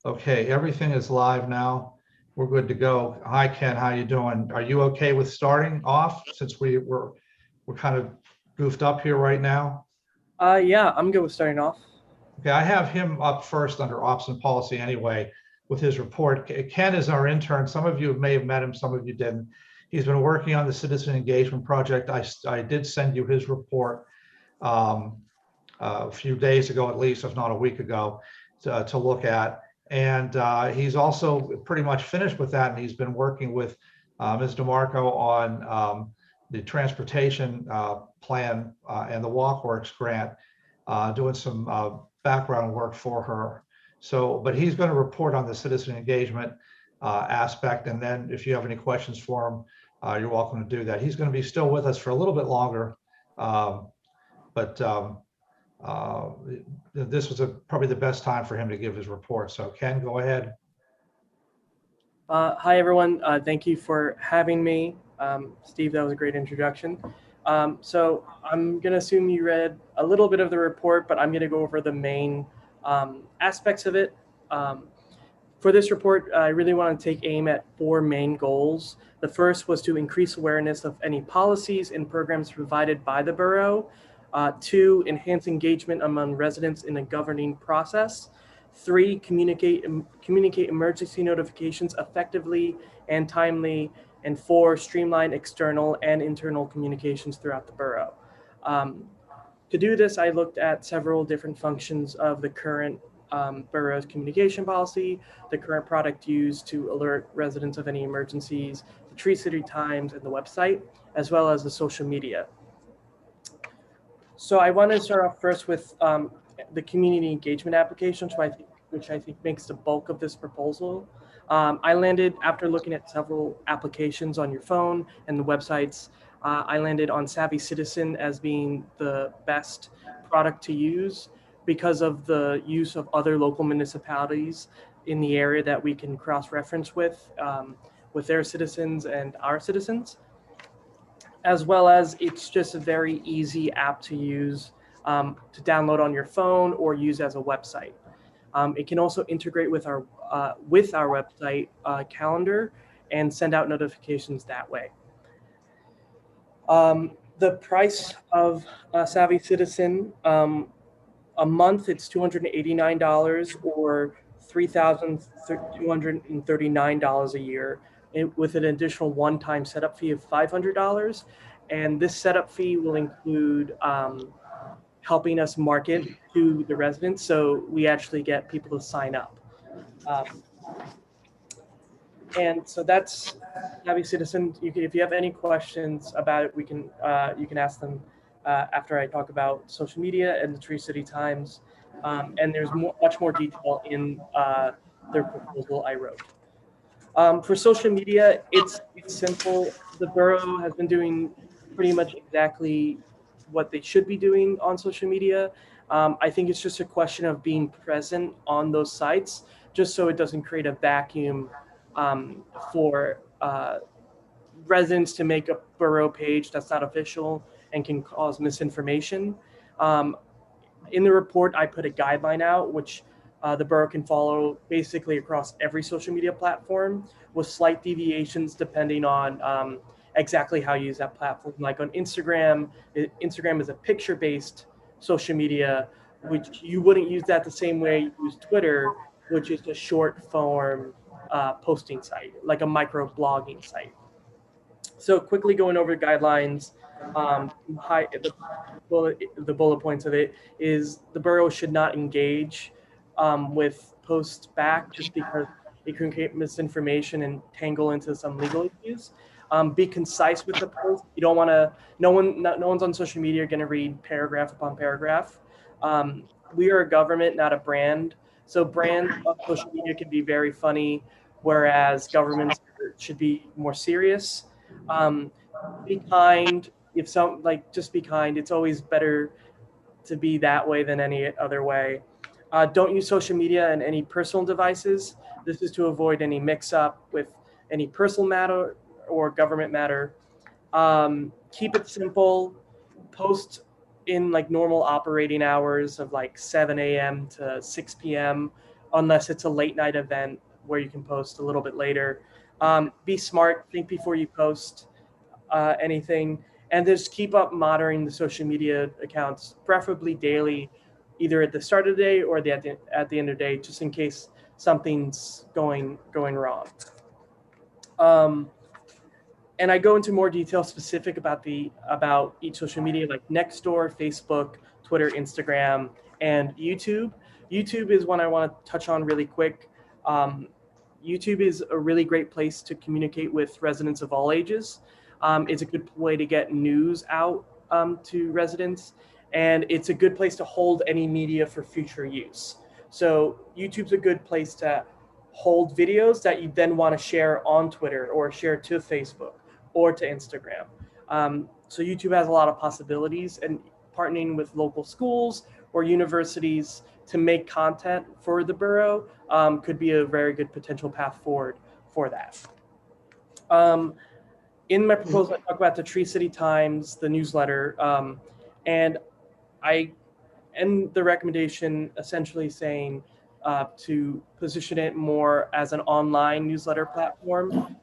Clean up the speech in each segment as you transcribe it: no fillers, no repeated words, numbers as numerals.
Okay, everything is live now. We're good to go. Hi, Ken, how you doing? Are you okay with starting off since we're kind of goofed up here right now? Yeah, I'm good with starting off. Okay, I have him up first under ops and policy anyway with his report. Ken is our intern. Some of you may have met him, some of you didn't. He's been working on the citizen engagement project. I did send you his report um, a few days ago, at least, if not a week ago, to look at. And he's also pretty much finished with that. And he's been working with Ms. DeMarco on the transportation plan and the WalkWorks grant, doing some background work for her. So, but he's going to report on the citizen engagement aspect. And then if you have any questions for him, you're welcome to do that. He's going to be still with us for a little bit longer. Um, but uh, this was probably the best time for him to give his report. So Ken, go ahead. Hi, everyone. Thank you for having me. Steve, that was a great introduction. So I'm going to assume you read a little bit of the report, but I'm going to go over the main aspects of it. Um, for this report, I really want to take aim at four main goals. The first was to increase awareness of any policies and programs provided by the borough. Two, enhance engagement among residents in the governing process. Three, communicate emergency notifications effectively and timely. And four, streamline external and internal communications throughout the borough. Um, to do this, I looked at several different functions of the current borough's communication policy, the current product used to alert residents of any emergencies, the Tree City Times, and the website, as well as the social media. So I want to start off first with the community engagement application, which I think makes the bulk of this proposal. I landed, after looking at several applications on your phone and the websites, I landed on Savvy Citizen as being the best product to use because of the use of other local municipalities in the area that we can cross-reference with their citizens and our citizens, as well as it's just a very easy app to use, to download on your phone or use as a website. It can also integrate with our website calendar and send out notifications that way. The price of Savvy Citizen, a month it's $289 or $3,239 a year, with an additional one-time setup fee of $500. And this setup fee will include helping us market to the residents, so we actually get people to sign up. And so that's Savvy Citizen. If you have any questions about it, you can ask them after I talk about social media and the Tree City Times. And there's much more detail in their proposal I wrote. For social media, it's simple. The borough has been doing pretty much exactly what they should be doing on social media. I think it's just a question of being present on those sites, just so it doesn't create a vacuum for residents to make a borough page that's not official and can cause misinformation. Um, in the report, I put a guideline out, which the borough can follow basically across every social media platform, with slight deviations depending on exactly how you use that platform. Like on Instagram, Instagram is a picture-based social media, which you wouldn't use that the same way you use Twitter, which is a short form posting site, like a micro blogging site. So quickly going over the guidelines, the bullet points of it is the borough should not engage with posts back just because it can create misinformation and tangle into some legal issues. Be concise with the post. You don't want to. No one's on social media going to read paragraph upon paragraph. We are a government, not a brand. So brands on social media can be very funny, whereas governments should be more serious. Um, be kind. If some like, just be kind. It's always better to be that way than any other way. Don't use social media and any personal devices. This is to avoid any mix-up with any personal matter or government matter. Keep it simple. Post in like normal operating hours of like 7 a.m. to 6 p.m. unless it's a late night event where you can post a little bit later. Be smart, think before you post anything, and just keep up monitoring the social media accounts, preferably daily, either at the start of the day or at the end of the day, just in case something's going wrong. And I go into more detail specific about each social media, like Nextdoor, Facebook, Twitter, Instagram, and YouTube. YouTube is one I want to touch on really quick. YouTube is a really great place to communicate with residents of all ages. It's a good way to get news out to residents, and it's a good place to hold any media for future use. So YouTube's a good place to hold videos that you then want to share on Twitter or share to Facebook or to Instagram. So YouTube has a lot of possibilities, and partnering with local schools or universities to make content for the borough could be a very good potential path forward for that. In my proposal, I talk about the Tree City Times, the newsletter, and I end the recommendation essentially saying to position it more as an online newsletter platform,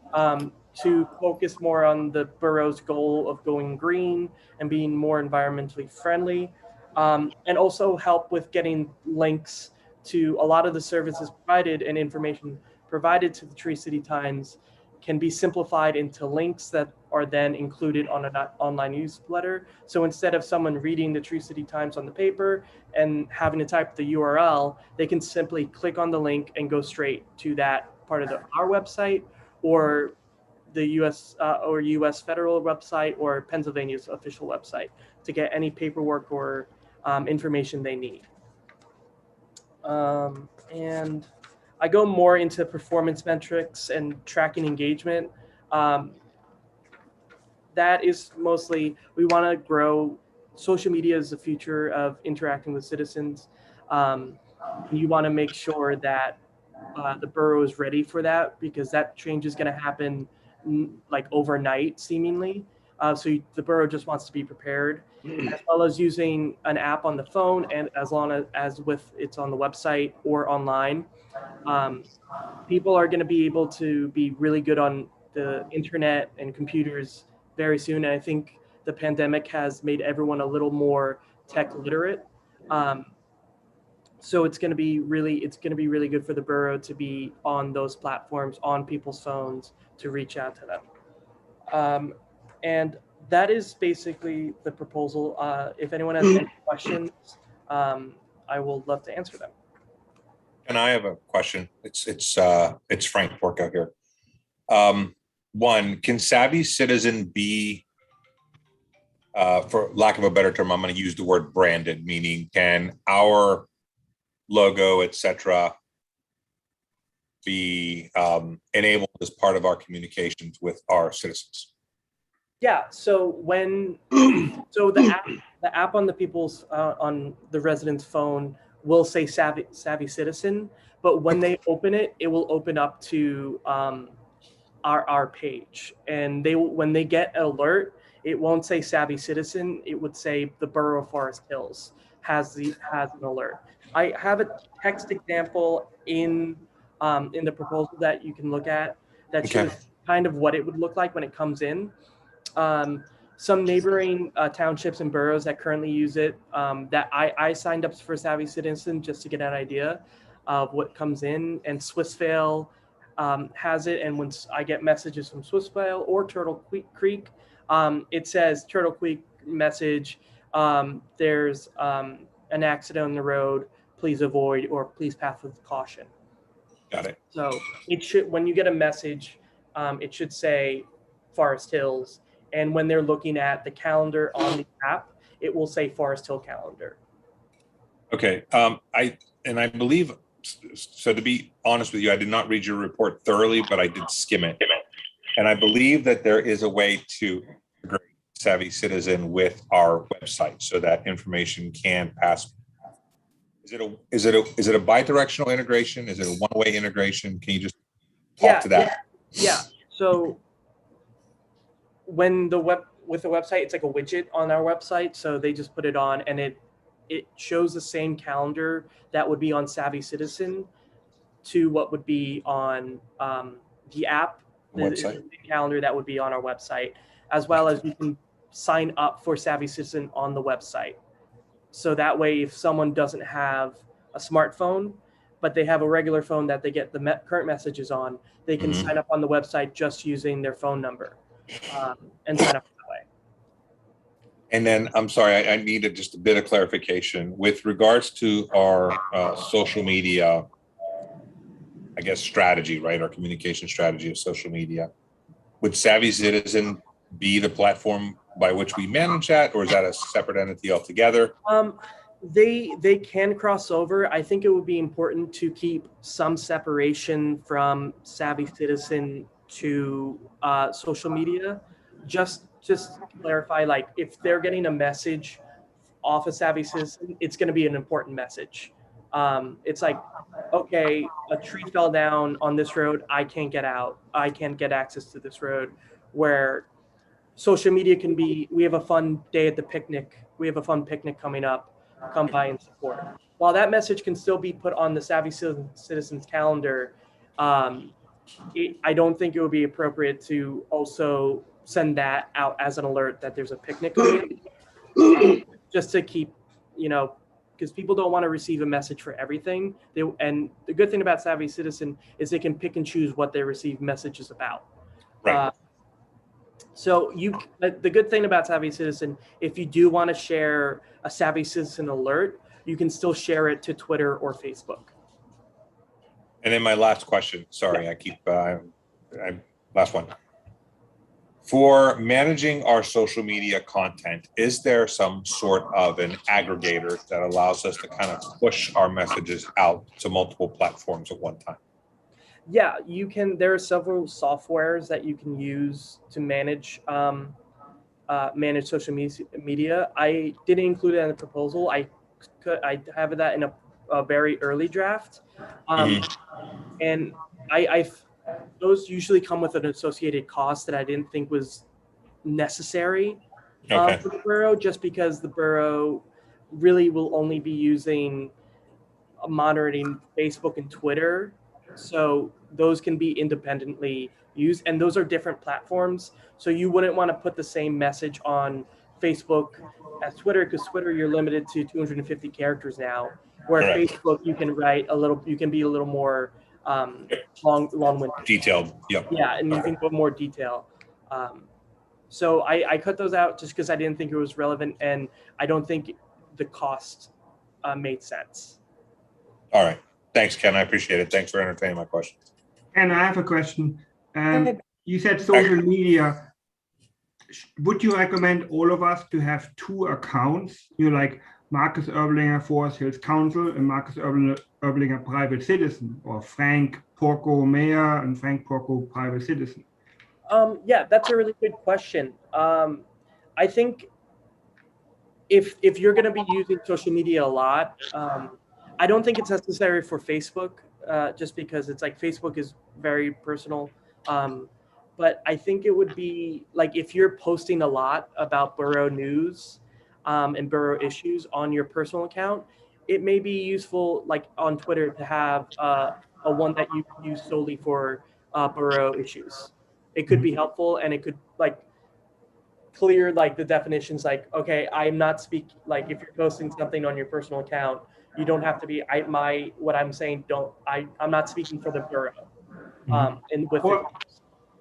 to focus more on the borough's goal of going green and being more environmentally friendly, and also help with getting links to a lot of the services provided and information provided to the Tree City Times can be simplified into links that are then included on an online newsletter. So instead of someone reading the Tree City Times on the paper and having to type the URL, they can simply click on the link and go straight to that part of our website, or the US federal website, or Pennsylvania's official website, to get any paperwork or information they need. And I go more into performance metrics and tracking engagement. That is mostly, we want to grow. Social media is the future of interacting with citizens. You want to make sure that the borough is ready for that, because that change is going to happen like overnight, seemingly. So the borough just wants to be prepared, as well as using an app on the phone, and as long as with it's on the website or online. People are going to be able to be really good on the internet and computers very soon. And I think the pandemic has made everyone a little more tech literate. So it's going to be really good for the borough to be on those platforms, on people's phones, to reach out to them. And that is basically the proposal. If anyone has any questions, I will love to answer them. And I have a question. It's Frank Porco here. One, can Savvy Citizen be, for lack of a better term, I'm going to use the word branded, meaning can our logo, etc., be enabled as part of our communications with our citizens? Yeah. So the app on the people's on the resident's phone will say Savvy Citizen, but when they open it, it will open up to our page, and when they get an alert, it won't say Savvy Citizen. It would say the Borough of Forest Hills has an alert. I have a text example in the proposal that you can look at that shows kind of what it would look like when it comes in. Some neighboring townships and boroughs that currently use it, that I signed up for Savvy Citizen just to get an idea of what comes in, and Swissvale has it. And once I get messages from Swissvale or Turtle Creek, it says Turtle Creek message, there's an accident on the road, please avoid, or please pass with caution. Got it. So it should, when you get a message, it should say Forest Hills. And when they're looking at the calendar on the app, it will say Forest Hill calendar. Okay. I believe, so to be honest with you, I did not read your report thoroughly, but I did skim it. And I believe that there is a way to integrate Savvy Citizen with our website so that information can pass. Is it a bi-directional integration? Is it a one-way integration? Can you just talk to that? Yeah. So when with the website, it's like a widget on our website. So they just put it on, and it shows the same calendar that would be on Savvy Citizen. to what would be on the app, the Website. calendar that would be on our website, as well as you can sign up for Savvy Citizen on the website. So that way, if someone doesn't have a smartphone, but they have a regular phone that they get the current messages on, they can sign up on the website just using their phone number and sign up that way. And then, I'm sorry, I needed just a bit of clarification with regards to our social media, I guess, strategy, right? Our communication strategy of social media. Would Savvy Citizen be the platform by which we manage that, or is that a separate entity altogether? They can cross over. I think it would be important to keep some separation from Savvy Citizen to social media. Just clarify, like if they're getting a message off of Savvy Citizen, it's going to be an important message. It's like, okay, a tree fell down on this road. I can't get out. I can't get access to this road. Where social media can be, we have a fun day at the picnic. We have a fun picnic coming up. Come by and support. While that message can still be put on the Savvy Citizen's calendar, I don't think it would be appropriate to also send that out as an alert that there's a picnic coming, just to keep, because people don't want to receive a message for everything. And the good thing about Savvy Citizen is they can pick and choose what they receive messages about. Right. So the good thing about Savvy Citizen, if you do want to share a Savvy Citizen alert, you can still share it to Twitter or Facebook. And then my last question, sorry, I keep, last one. For managing our social media content, is there some sort of an aggregator that allows us to kind of push our messages out to multiple platforms at one time? Yeah, you can. There are several softwares that you can use to manage manage social media. I didn't include it in the proposal. I have that in a very early draft, and those usually come with an associated cost that I didn't think was necessary for the borough, just because the borough really will only be using monitoring Facebook and Twitter. So those can be independently used, and those are different platforms. So you wouldn't want to put the same message on Facebook as Twitter, because Twitter you're limited to 250 characters now. Where Facebook you can write you can be a little more long-winded. Detailed. Yep. Yeah, and you can put more detail. So I cut those out just because I didn't think it was relevant, and I don't think the cost made sense. All right. Thanks, Ken. I appreciate it. Thanks for entertaining my questions. And I have a question. You said social media. Would you recommend all of us to have 2 accounts? Like Marcus Erblinger, Forest Hills Council, and Marcus Erblinger, Private Citizen, or Frank Porco, Mayor, and Frank Porco, Private Citizen? Yeah, that's a really good question. I think if you're going to be using social media a lot, I don't think it's necessary for Facebook, just because it's like Facebook is very personal. But I think it would be like if you're posting a lot about borough news and borough issues on your personal account, it may be useful, like on Twitter, to have a one that you use solely for borough issues. It could be helpful, and it could clear the definitions. Like, okay, I'm not speaking. Like, if you're posting something on your personal account, you don't have to be. What I'm saying. I'm not speaking for the borough. And with it.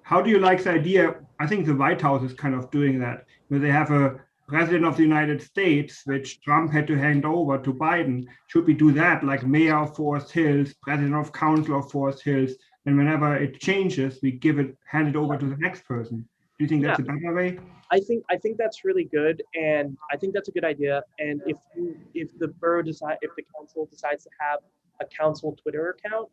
How do you like the idea? I think the White House is kind of doing that, where they have a president of the United States, which Trump had to hand over to Biden. Should we do that, like mayor of Forest Hills, president of council of Forest Hills, and whenever it changes, we hand it over to the next person? Do you think that's a better way? I think that's really good, and I think that's a good idea. And if the council decides to have a council Twitter account,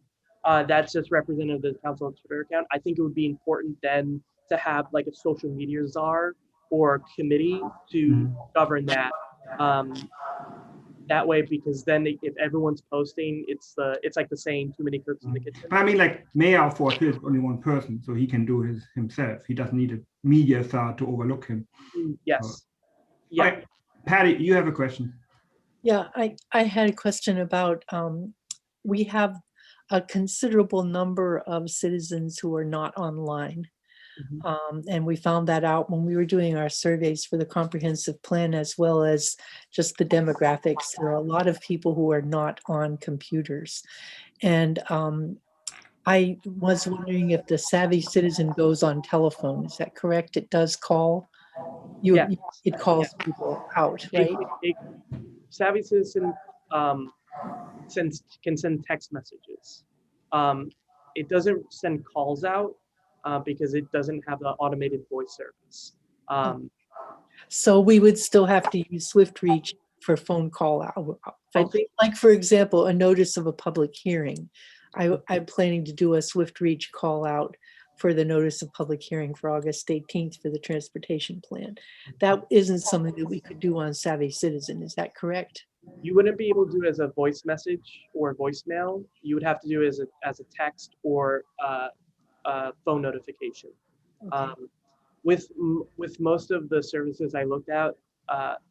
that's just representative of the council Twitter account, I think it would be important then to have like a social media czar or committee to govern that. That way, because then if everyone's posting, it's like the saying, too many cooks in the kitchen. But I mean, like mayor of Fort Hill is only one person, so he can do himself. He doesn't need a media czar to overlook him. Yes. Yeah. Right. Patty, you have a question. Yeah, I had a question about we have a considerable number of citizens who are not online. And we found that out when we were doing our surveys for the comprehensive plan, as well as just the demographics. There are a lot of people who are not on computers. And I was wondering if the Savvy Citizen goes on telephone. Is that correct? It does call? Yeah. It calls people out, right? Savvy Citizen can send text messages. It doesn't send calls out because it doesn't have the automated voice service. So we would still have to use Swift Reach for phone call out. Like, for example, a notice of a public hearing. I'm planning to do a Swift Reach call out for the notice of public hearing for August 18th for the transportation plan. That isn't something that we could do on Savvy Citizen. Is that correct? You wouldn't be able to do it as a voice message or voicemail. You would have to do it as a text or a phone notification. Okay. With most of the services I looked at,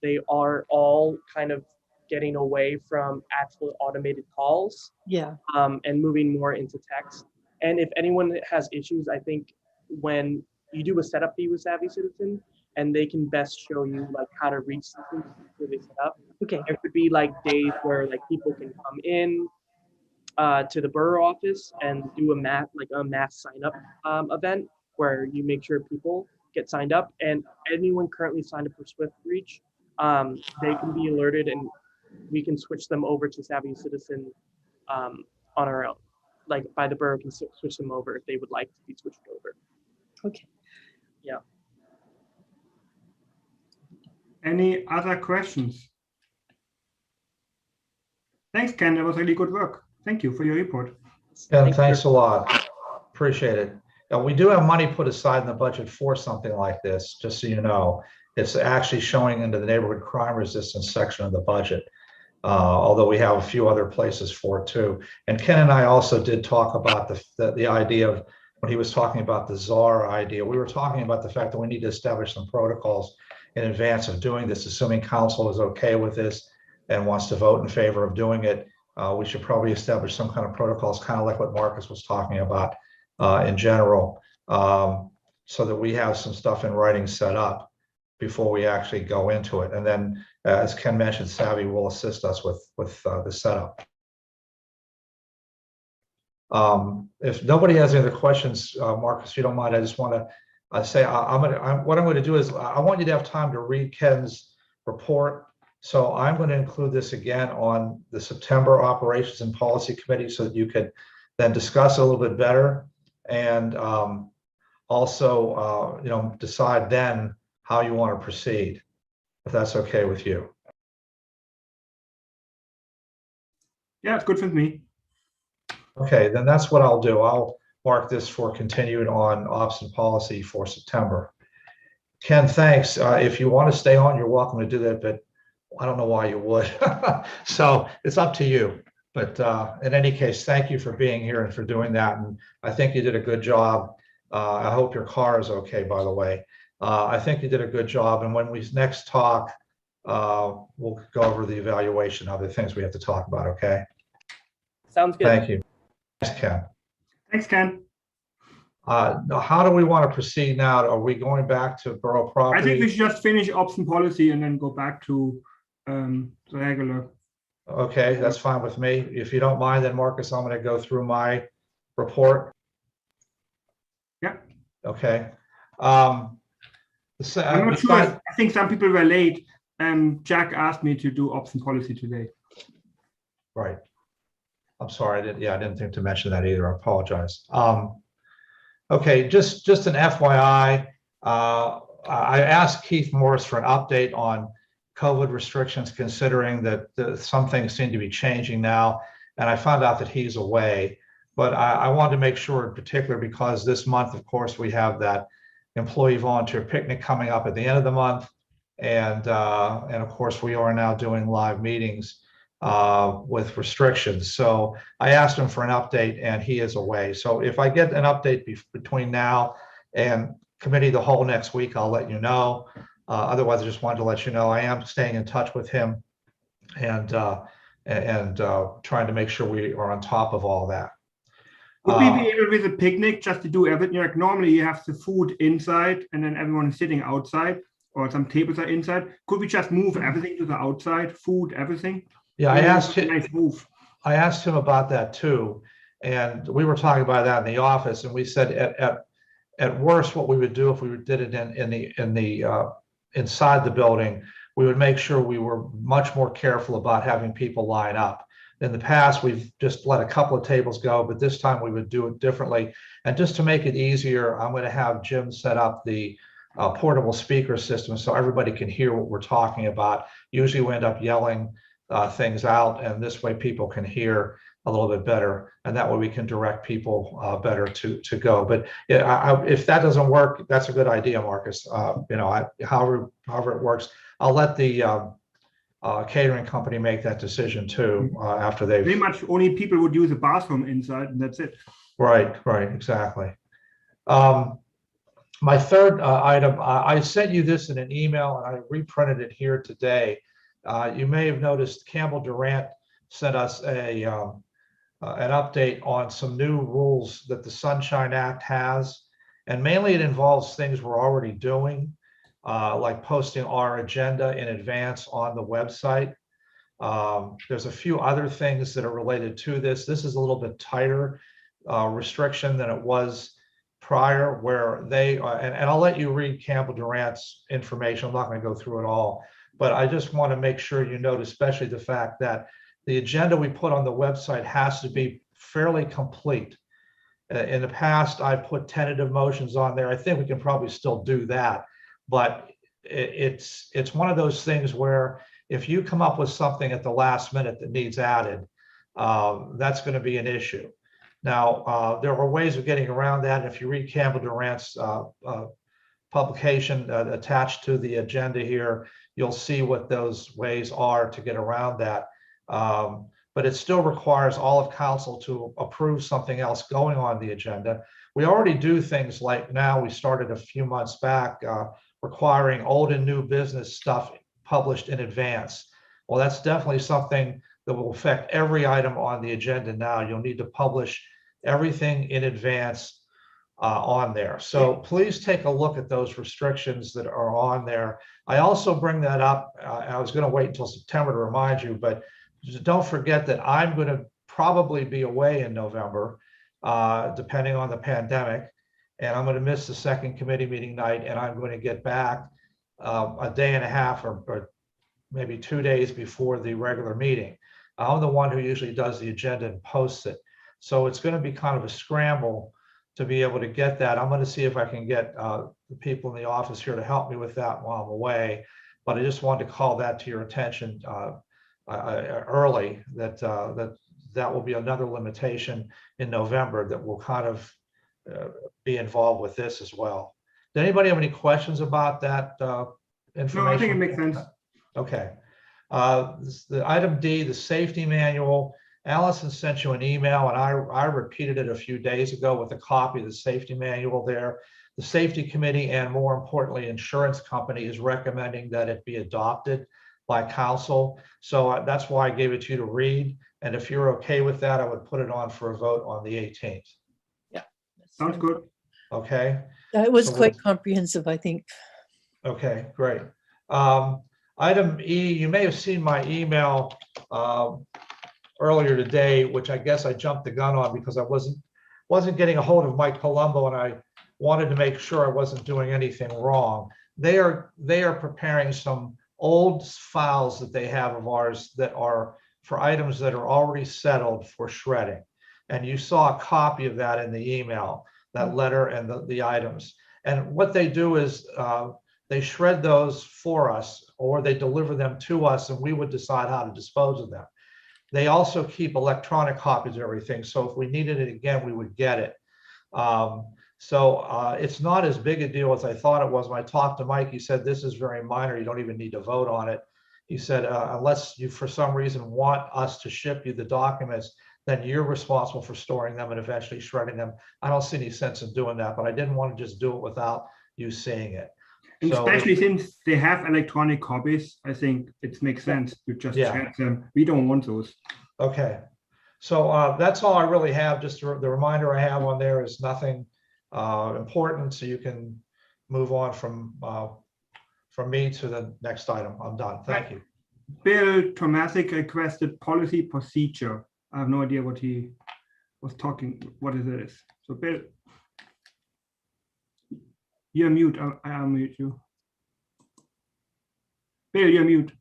they are all kind of getting away from actual automated calls. Yeah. And moving more into text. And if anyone has issues, I think when you do a setup fee with Savvy Citizen, and they can best show you like how to reach systems before they set up. Okay. There could be like days where like people can come in to the borough office and do a mass sign up event where you make sure people get signed up, and anyone currently signed up for Swift Reach, they can be alerted and we can switch them over to Savvy Citizen on our own. Like by the borough can switch them over if they would like to be switched over. Okay. Yeah. Any other questions? Thanks, Ken. That was really good work. Thank you for your report. Yeah, thanks a lot. Appreciate it. Now, we do have money put aside in the budget for something like this, just so you know. It's actually showing into the neighborhood crime resistance section of the budget. Although we have a few other places for it too. And Ken and I also did talk about the idea of, when he was talking about the czar idea, we were talking about the fact that we need to establish some protocols in advance of doing this, assuming council is okay with this and wants to vote in favor of doing it. We should probably establish some kind of protocols, kind of like what Marcus was talking about in general, so that we have some stuff in writing set up before we actually go into it. And then, as Ken mentioned, Savvy will assist us with the setup. If nobody has any other questions, Marcus, if you don't mind, I just want to say what I'm going to do is I want you to have time to read Ken's report. So I'm going to include this again on the September Operations and Policy Committee so that you could then discuss it a little bit better, and also decide then how you want to proceed, if that's okay with you. Yeah, it's good with me. Okay, then that's what I'll do. I'll mark this for continued on Ops and Policy for September. Ken, thanks. If you want to stay on, you're welcome to do that, but I don't know why you would. So it's up to you. But in any case, thank you for being here and for doing that. And I think you did a good job. I hope your car is okay, by the way. I think you did a good job. And when we next talk, we'll go over the evaluation, other things we have to talk about, okay? Sounds good. Thank you. Thanks, Ken. Thanks, Ken. Now, how do we want to proceed now? Are we going back to borough property? I think we should just finish Ops and Policy and then go back to the regular. Okay, that's fine with me. If you don't mind, then Marcus, I'm going to go through my report. Yeah. Okay. I'm not sure. I think some people were late. Jack asked me to do Ops and Policy today. Right. I'm sorry. I didn't think to mention that either. I apologize. Okay, just an FYI. I asked Keith Morris for an update on COVID restrictions, considering that some things seem to be changing now, and I found out that he's away. But I wanted to make sure, in particular, because this month, of course, we have that employee volunteer picnic coming up at the end of the month, and of course, we are now doing live meetings with restrictions. So I asked him for an update, and he is away. So if I get an update between now and committee of the whole next week, I'll let you know. Otherwise, I just wanted to let you know I am staying in touch with him and trying to make sure we are on top of all that. Would we be able with a picnic just to do everything? Like normally you have the food inside and then everyone is sitting outside, or some tables are inside. Could we just move everything to the outside, food, everything? Yeah, I asked him. Nice move. I asked him about that too, and we were talking about that in the office, and we said at worst, what we would do if we did it in the inside the building, we would make sure we were much more careful about having people line up. In the past, we've just let a couple of tables go, but this time we would do it differently. And just to make it easier, I'm going to have Jim set up the portable speaker system so everybody can hear what we're talking about. Usually we end up yelling things out, and this way people can hear a little bit better, and that way we can direct people better to go. But yeah, if that doesn't work, that's a good idea, Marcus. However it works, I'll let the catering company make that decision too after they've. Pretty much only people would use a bathroom inside, and that's it. Right, exactly. My third item, I sent you this in an email, and I reprinted it here today. You may have noticed Campbell Durant sent us an update on some new rules that the Sunshine Act has, and mainly it involves things we're already doing, like posting our agenda in advance on the website. There's a few other things that are related to this. This is a little bit tighter restriction than it was prior, where they and I'll let you read Campbell Durant's information. I'm not going to go through it all, but I just want to make sure you note, especially the fact that the agenda we put on the website has to be fairly complete. In the past, I put tentative motions on there. I think we can probably still do that, but it's one of those things where if you come up with something at the last minute that needs added, that's going to be an issue. Now, there are ways of getting around that. If you read Campbell Durant's publication attached to the agenda here, you'll see what those ways are to get around that. But it still requires all of council to approve something else going on the agenda. We already do things like now, we started a few months back requiring old and new business stuff published in advance. Well, that's definitely something that will affect every item on the agenda now. You'll need to publish everything in advance on there. So please take a look at those restrictions that are on there. I also bring that up. I was going to wait until September to remind you, but don't forget that I'm going to probably be away in November, depending on the pandemic. And I'm going to miss the second committee meeting night, and I'm going to get back a day and a half or maybe 2 days before the regular meeting. I'm the one who usually does the agenda and posts it. So it's going to be kind of a scramble to be able to get that. I'm going to see if I can get the people in the office here to help me with that while I'm away. But I just wanted to call that to your attention early, that will be another limitation in November that will kind of be involved with this as well. Did anybody have any questions about that information? No, I think it makes sense. Okay. The item D, the safety manual. Allison sent you an email, and I repeated it a few days ago with a copy of the safety manual there. The safety committee, and more importantly, insurance company, is recommending that it be adopted by council. So that's why I gave it to you to read. And if you're okay with that, I would put it on for a vote on the 18th. Yeah. Sounds good. Okay. It was quite comprehensive, I think. Okay, great. Item E, you may have seen my email earlier today, which I guess I jumped the gun on because I wasn't getting a hold of Mike Colombo, and I wanted to make sure I wasn't doing anything wrong. They are preparing some old files that they have of ours that are for items that are already settled for shredding. And you saw a copy of that in the email, that letter and the items. And what they do is they shred those for us, or they deliver them to us, and we would decide how to dispose of them. They also keep electronic copies of everything. So if we needed it again, we would get it. So it's not as big a deal as I thought it was. When I talked to Mike, he said, this is very minor. You don't even need to vote on it. He said, unless you for some reason want us to ship you the documents, then you're responsible for storing them and eventually shredding them. I don't see any sense in doing that, but I didn't want to just do it without you seeing it. And so, especially since they have electronic copies, I think it makes sense to just shred them. We don't want those. Okay. So that's all I really have. Just the reminder I have on there is nothing important, so you can move on from me to the next item. I'm done. Thank you. Bill Tomasic requested policy procedure. I have no idea what he was talking, what it is. So Bill, you're mute. I'll mute you. Bill, you're mute.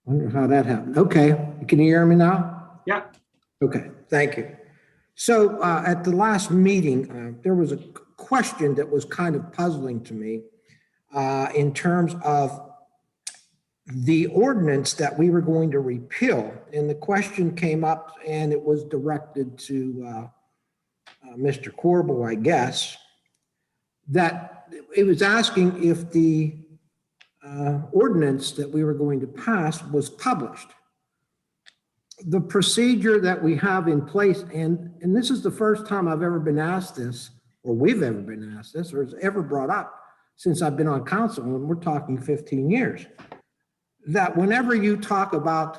Wonder how that happened. Okay, can you hear me now? Yeah. Okay, thank you. So at the last meeting, there was a question that was kind of puzzling to me in terms of the ordinance that we were going to repeal. And the question came up and it was directed to Mr. Corbel, I guess, that it was asking if the ordinance that we were going to pass was published. The procedure that we have in place, and this is the first time I've ever been asked this, or we've ever been asked this, or it's ever brought up since I've been on council, and we're talking 15 years, that whenever you talk about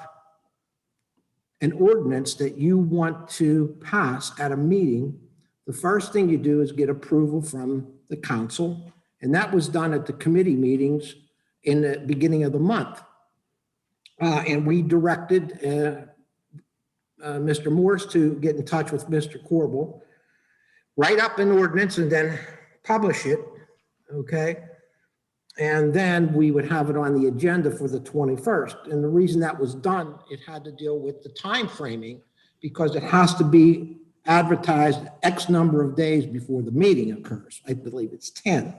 an ordinance that you want to pass at a meeting, the first thing you do is get approval from the council, and that was done at the committee meetings in the beginning of the month. And we directed Mr. Morse to get in touch with Mr. Corbel, write up an ordinance and then publish it, okay? And then we would have it on the agenda for the 21st. And the reason that was done, it had to deal with the time framing because it has to be advertised X number of days before the meeting occurs. I believe it's 10.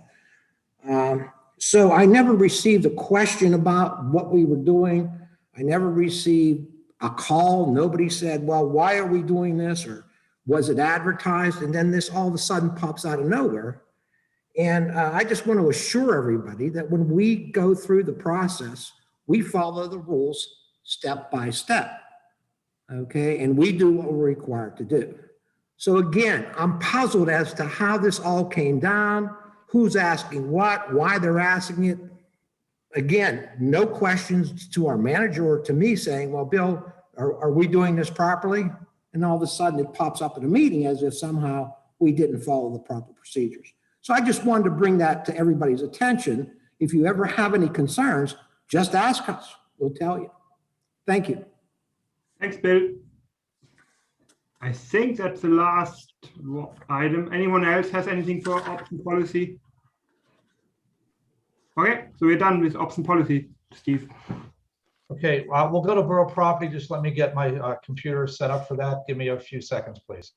So I never received a question about what we were doing. I never received a call. Nobody said, well, why are we doing this? Or was it advertised? And then this all of a sudden pops out of nowhere. And I just want to assure everybody that when we go through the process, we follow the rules step by step. Okay, and we do what we're required to do. So again, I'm puzzled as to how this all came down, who's asking what, why they're asking it. Again, no questions to our manager or to me saying, well, Bill, are we doing this properly? And all of a sudden it pops up in a meeting as if somehow we didn't follow the proper procedures. So I just wanted to bring that to everybody's attention. If you ever have any concerns, just ask us. We'll tell you. Thank you. Thanks, Bill. I think that's the last item. Anyone else has anything for option policy? Okay, so we're done with option policy, Steve. Okay, we'll go to borough property. Just let me get my computer set up for that. Give me a few seconds, please.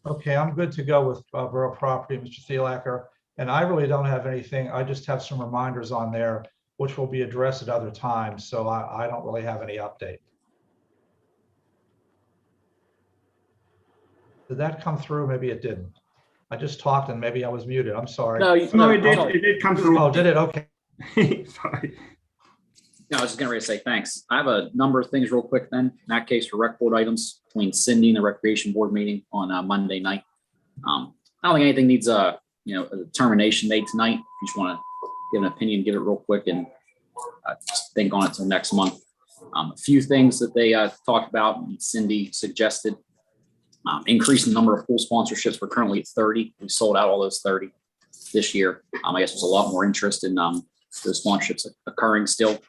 Okay, I'm good to go with borough property, Mr. Thielacker, and I really don't have anything. I just have some reminders on there, which will be addressed at other times. So I don't really have any update. Did that come through? Maybe it didn't. I just talked and maybe I was muted. I'm sorry. No, it did. It did come through. Oh, did it? Okay. Sorry. No, I was just getting ready to say thanks. I have a number of things real quick then. In that case, for rec board items between Cindy and the recreation board meeting on Monday night. I don't think anything needs a determination made tonight. If you just want to give an opinion, give it real quick and just think on it till next month. A few things that they talked about and Cindy suggested. Increase the number of pool sponsorships. We're currently at 30. We sold out all those 30 this year. I guess there's a lot more interest in those sponsorships occurring still.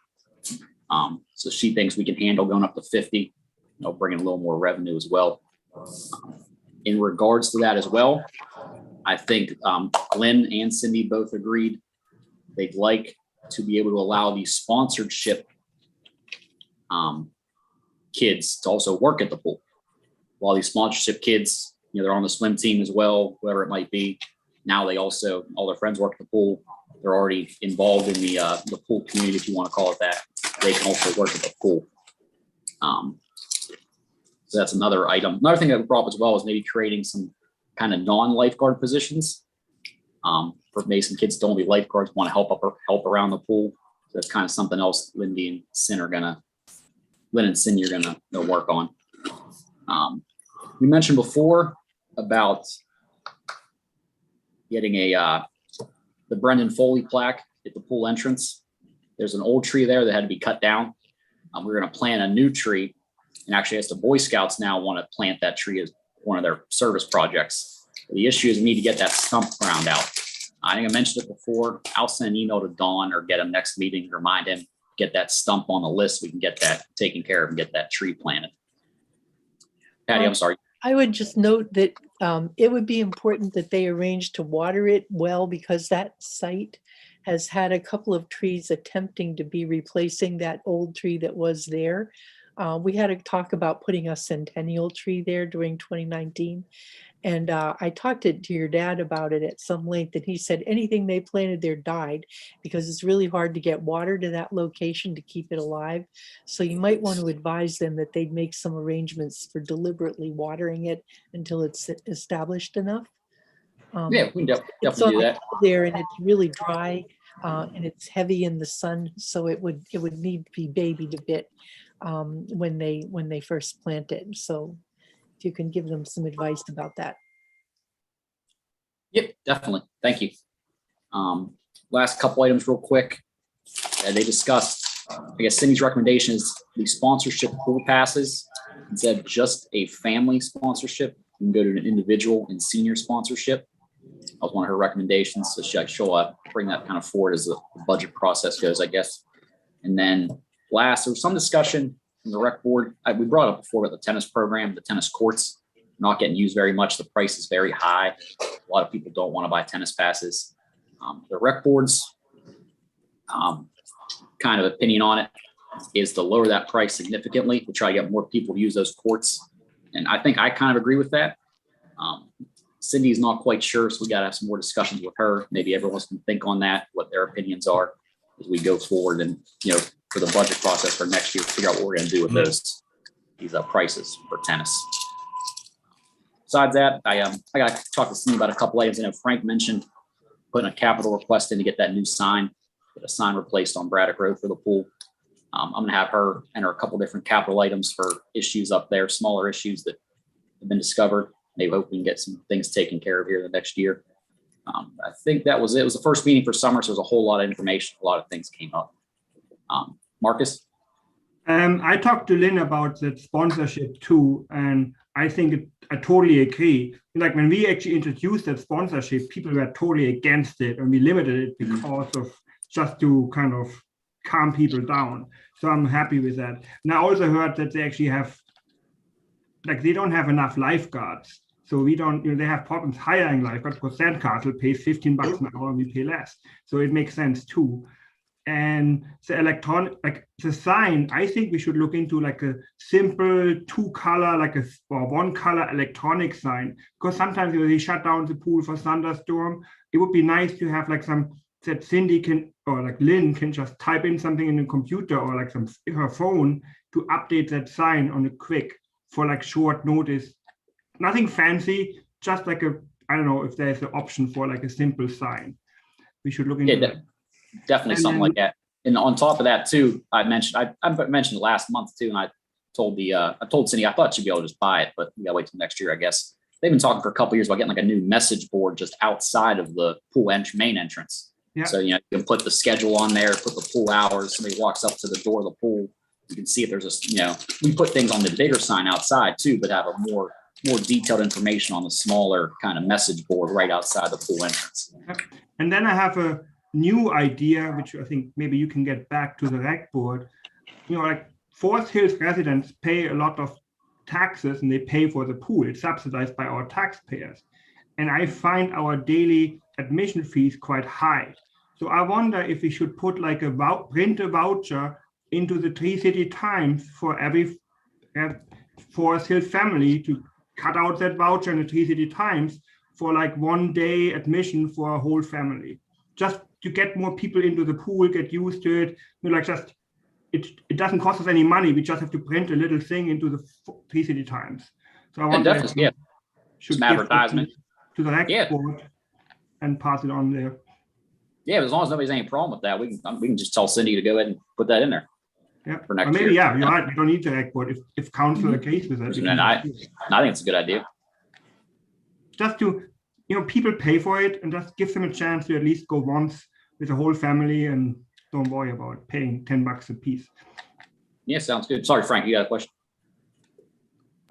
So she thinks we can handle going up to 50, bringing a little more revenue as well. In regards to that as well, I think Glenn and Cindy both agreed they'd like to be able to allow these sponsorship kids to also work at the pool. While these sponsorship kids, they're on the swim team as well, whatever it might be. Now they also, all their friends work at the pool. They're already involved in the pool community, if you want to call it that. They can also work at the pool. So that's another item. Another thing that we brought up as well is maybe creating some kind of non-lifeguard positions. For maybe some kids don't be lifeguards, want to help around the pool. So that's kind of something else Lynn and Cindy are gonna work on. We mentioned before about getting the Brendan Foley plaque at the pool entrance. There's an old tree there that had to be cut down. We're going to plant a new tree, and actually, as the Boy Scouts now want to plant that tree as one of their service projects. The issue is we need to get that stump ground out. I think I mentioned it before. I'll send an email to Dawn or get him next meeting to remind him, get that stump on the list. We can get that taken care of and get that tree planted. Patty, I'm sorry. I would just note that it would be important that they arrange to water it well, because that site has had a couple of trees attempting to be replacing that old tree that was there. We had a talk about putting a centennial tree there during 2019. And I talked to your dad about it at some length, and he said anything they planted there died, because it's really hard to get water to that location to keep it alive. So you might want to advise them that they'd make some arrangements for deliberately watering it until it's established enough. Yeah, we can It's definitely do that. there, and it's really dry, and it's heavy in the sun, so it would need to be babied a bit when they first plant it. So if you can give them some advice about that. Yep, definitely. Thank you. Last couple items real quick. They discussed, I guess, Cindy's recommendation is the sponsorship pool passes. Instead of just a family sponsorship, you can go to an individual and senior sponsorship. That was one of her recommendations. So she'll bring that kind of forward as the budget process goes, I guess. And then last, there was some discussion from the rec board. We brought up before about the tennis program, the tennis courts not getting used very much. The price is very high. A lot of people don't want to buy tennis passes. The rec board's kind of opinion on it is to lower that price significantly to try to get more people to use those courts. And I think I kind of agree with that. Cindy's not quite sure, so we got to have some more discussions with her. Maybe everyone can think on that, what their opinions are as we go forward, and for the budget process for next year, figure out what we're going to do with these prices for tennis. Besides that, I got to talk to Cindy about a couple items. I know Frank mentioned putting a capital request in to get that new sign, get a sign replaced on Braddock Road for the pool. I'm going to have her enter a couple different capital items for issues up there, smaller issues that have been discovered. Maybe hope we can get some things taken care of here the next year. I think that was it. It was the first meeting for summer, so there's a whole lot of information. A lot of things came up. Marcus? I talked to Lynn about that sponsorship too, and I think I totally agree. Like when we actually introduced that sponsorship, people were totally against it, and we limited it because of just to kind of calm people down. So I'm happy with that. And I also heard that they actually have, like, they don't have enough lifeguards. So we don't, they have problems hiring lifeguards because Sandcastle pays $15 an hour and we pay less. So it makes sense too. And the electronic, like the sign, I think we should look into like a simple two-color, or one-color electronic sign. Because sometimes they shut down the pool for thunderstorm. It would be nice to have like some that Cindy can, or like Lynn can just type in something in the computer or like her phone to update that sign on a quick for like short notice. Nothing fancy, just like I don't know if there's an option for like a simple sign. We should look into that. Definitely and something like that. And on top of that too, I mentioned it last month too, and I told Cindy I thought she'd be able to just buy it, but we gotta wait till next year, I guess. They've been talking for a couple of years about getting like a new message board just outside of the pool main entrance. Yeah. So you can put the schedule on there, put the pool hours. Somebody walks up to the door of the pool, you can see if there's we put things on the bigger sign outside too, but have a more detailed information on the smaller kind of message board right outside the pool entrance. And then I have a new idea, which I think maybe you can get back to the rec board. Like Forest Hills residents pay a lot of taxes and they pay for the pool. It's subsidized by our taxpayers. And I find our daily admission fees quite high. So I wonder if we should put like print a voucher into the Tri-City Times for every Forest Hills family to cut out that voucher in the Tri-City Times for like 1 day admission for a whole family. Just to get more people into the pool, get used to it. It doesn't cost us any money. We just have to print a little thing into the Tri-City Times. So I want should some advertisement to the rec board. and pass it on there. Yeah, but as long as nobody's any problem with that, we can just tell Cindy to go ahead and put that in there. Yeah, For next or maybe, year. yeah, you're right. You don't need to export if council agrees with it. And I think it's a good idea. Just to, people pay for it and just give them a chance to at least go once with the whole family and don't worry about paying $10 a piece. Yeah, sounds good. Sorry, Frank, you got a question?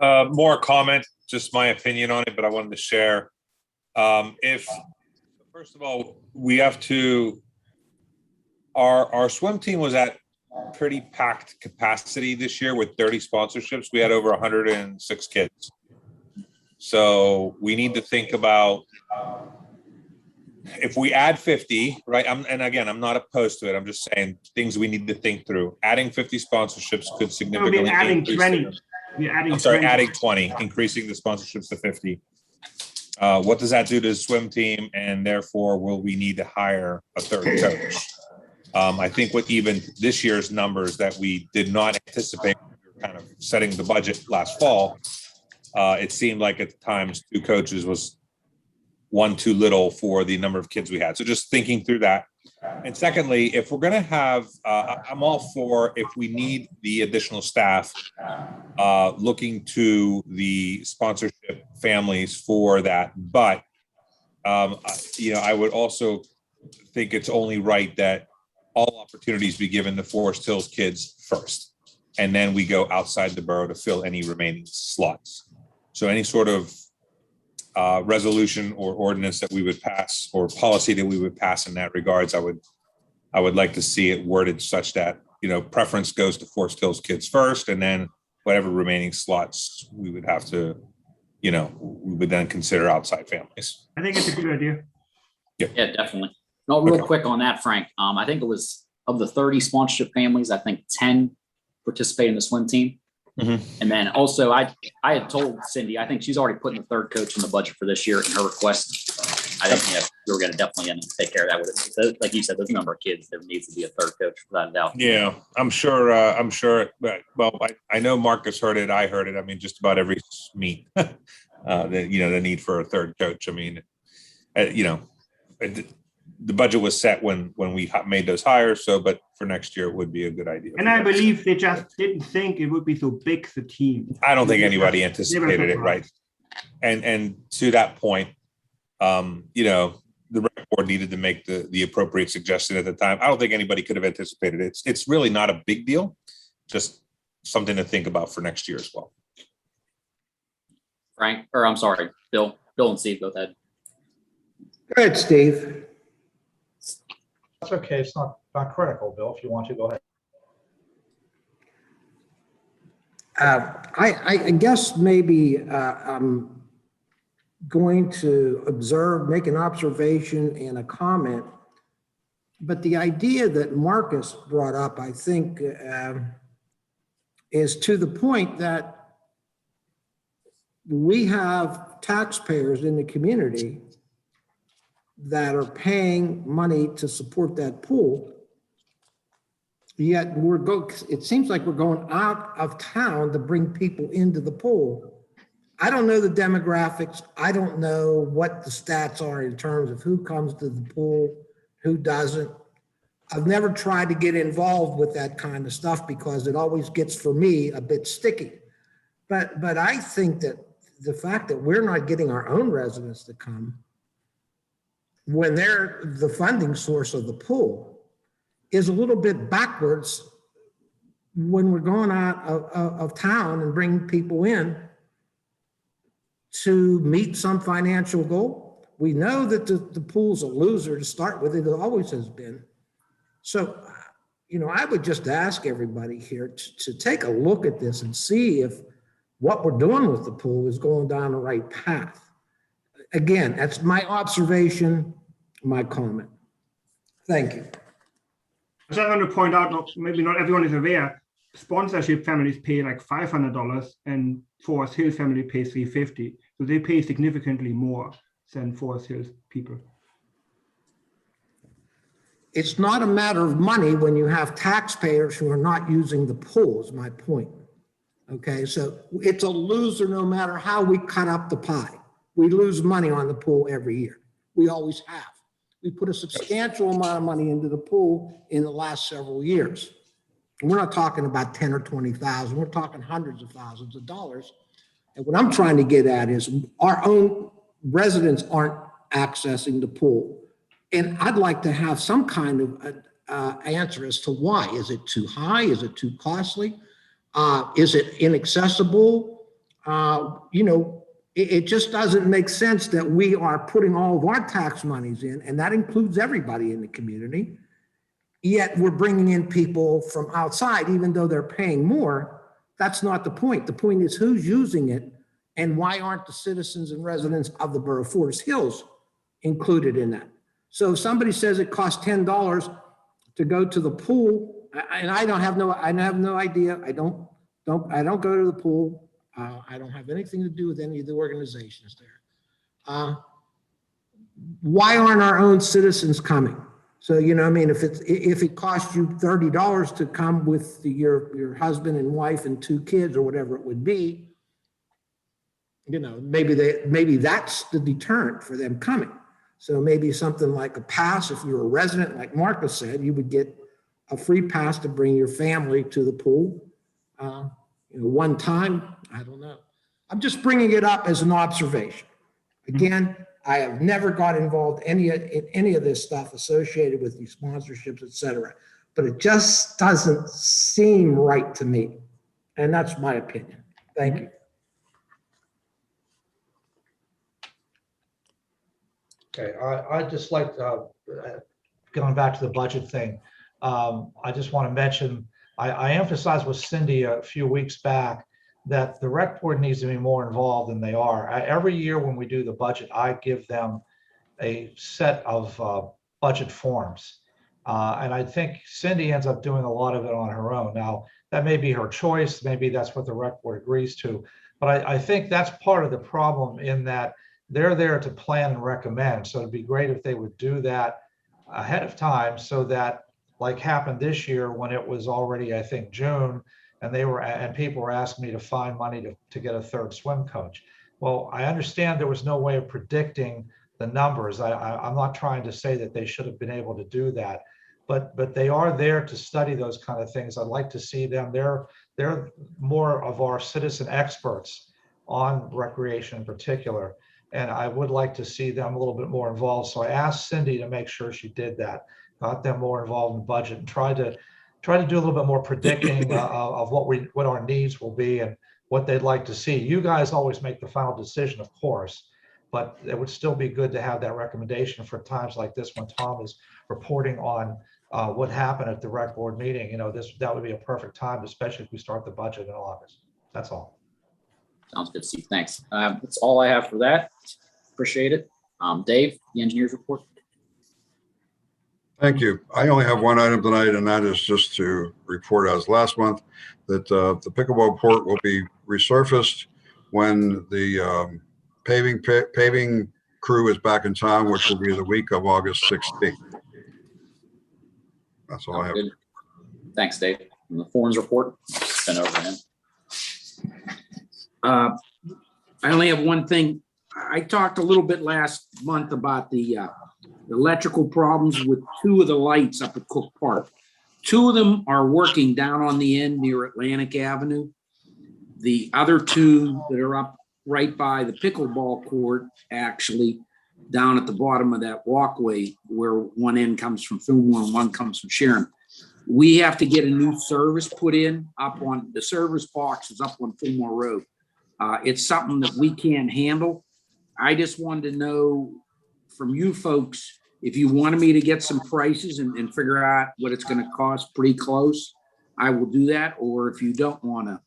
More comment, just my opinion on it, but I wanted to share. First of all, we have to, our swim team was at pretty packed capacity this year with 30 sponsorships. We had over 106 kids. So we need to think about if we add 50, right? And again, I'm not opposed to it. I'm just saying things we need to think through. Adding 50 sponsorships could significantly We're adding increase 20. We're adding I'm sorry, 20. adding 20, increasing the sponsorships to 50. What does that do to the swim team? And therefore, will we need to hire a third coach? I think with even this year's numbers that we did not anticipate, we were kind of setting the budget last fall. It seemed like at times 2 coaches was one too little for the number of kids we had. So just thinking through that. And secondly, if we're going to have, I'm all for if we need the additional staff, looking to the sponsorship families for that. But, I would also think it's only right that all opportunities be given to Forest Hills kids first. And then we go outside the borough to fill any remaining slots. So any sort of resolution or ordinance that we would pass or policy that we would pass in that regards, I would like to see it worded such that, preference goes to Forest Hills kids first, and then whatever remaining slots we would have to, we would then consider outside families. I think it's a good idea. Yeah, definitely. No, real quick on that, Frank. I think it was of the 30 sponsorship families, I think 10 participate in the swim team. Mm-hmm. And then also I had told Cindy, I think she's already putting the third coach in the budget for this year in her request. I think we were going to definitely take care of that with it. Like you said, there's a number of kids. There needs to be a third coach without a doubt. Yeah, I'm sure. Well, I know Marcus heard it. I heard it. I mean, just about every meet, the need for a third coach. I mean, the budget was set when we made those hires. So, but for next year, it would be a good idea. And I believe they just didn't think it would be so big, the team. I don't think anybody anticipated it, right? And to that point, the rec board needed to make the appropriate suggestion at the time. I don't think anybody could have anticipated it. It's really not a big deal, just something to think about for next year as well. Frank, or I'm sorry, Bill and Steve, go ahead. Go ahead, Steve. That's okay. It's not critical, Bill. If you want to, go ahead. I guess maybe I'm going to make an observation and a comment, but the idea that Marcus brought up, I think, is to the point that we have taxpayers in the community that are paying money to support that pool. Yet it seems like we're going out of town to bring people into the pool. I don't know the demographics. I don't know what the stats are in terms of who comes to the pool, who doesn't. I've never tried to get involved with that kind of stuff because it always gets, for me, a bit sticky. But I think that the fact that we're not getting our own residents to come when they're the funding source of the pool is a little bit backwards when we're going out of town and bringing people in to meet some financial goal. We know that the pool's a loser to start with. It always has been. So, I would just ask everybody here to take a look at this and see if what we're doing with the pool is going down the right path. Again, that's my observation, my comment. Thank you. I just want to point out, maybe not everyone is aware, sponsorship families pay like $500 and Forest Hills family pays $350. So they pay significantly more than Forest Hills people. It's not a matter of money when you have taxpayers who are not using the pool, is my point. Okay, so it's a loser no matter how we cut up the pie. We lose money on the pool every year. We always have. We put a substantial amount of money into the pool in the last several years. And we're not talking about 10 or 20,000. We're talking hundreds of thousands of dollars. And what I'm trying to get at is our own residents aren't accessing the pool. And I'd like to have some kind of answer as to why. Is it too high? Is it too costly? Is it inaccessible? It just doesn't make sense that we are putting all of our tax monies in, and that includes everybody in the community. Yet we're bringing in people from outside, even though they're paying more. That's not the point. The point is who's using it, and why aren't the citizens and residents of the borough of Forest Hills included in that? So if somebody says it costs $10 to go to the pool, and I have no idea. I don't go to the pool. I don't have anything to do with any of the organizations there. Why aren't our own citizens coming? So, if it costs you $30 to come with your husband and wife and 2 kids or whatever it would be, maybe that's the deterrent for them coming. So maybe something like a pass. If you're a resident, like Marcus said, you would get a free pass to bring your family to the pool. One time, I don't know. I'm just bringing it up as an observation. Again, I have never got involved in any of this stuff associated with these sponsorships, et cetera, but it just doesn't seem right to me. And that's my opinion. Thank you. Okay, I just like, going back to the budget thing, I just want to mention, I emphasized with Cindy a few weeks back that the rec board needs to be more involved than they are. Every year when we do the budget, I give them a set of budget forms. And I think Cindy ends up doing a lot of it on her own. Now, that may be her choice. Maybe that's what the rec board agrees to. But I think that's part of the problem in that they're there to plan and recommend. So it'd be great if they would do that ahead of time so that, like happened this year when it was already, I think, June, and people were asking me to find money to get a 3rd swim coach. Well, I understand there was no way of predicting the numbers. I'm not trying to say that they should have been able to do that, but they are there to study those kind of things. I'd like to see them. They're more of our citizen experts on recreation in particular. And I would like to see them a little bit more involved. So I asked Cindy to make sure she did that, got them more involved in the budget, and try to do a little bit more predicting of what our needs will be and what they'd like to see. You guys always make the final decision, of course, but it would still be good to have that recommendation for times like this when Tom is reporting on what happened at the rec board meeting. That would be a perfect time, especially if we start the budget in August. That's all. Sounds good, Steve. Thanks. That's all I have for that. Appreciate it. Dave, the engineer's report. Thank you. I only have one item tonight, and that is just to report as last month that the pickleball court will be resurfaced when the paving crew is back in town, which will be the week of August 16th. That's all I have. Good. Thanks, Dave. And the forms report, sent over to him. I only have one thing. I talked a little bit last month about the electrical problems with 2 of the lights up at Cook Park. 2 of them are working down on the end near Atlantic Avenue. The other 2 that are up right by the pickleball court, actually down at the bottom of that walkway where one end comes from Fillmore and one comes from Sharon. We have to get a new service put in up on the service box is up on Fillmore Road. It's something that we can't handle. I just wanted to know from you folks, if you wanted me to get some prices and figure out what it's going to cost pretty close, I will do that. Or if you don't want to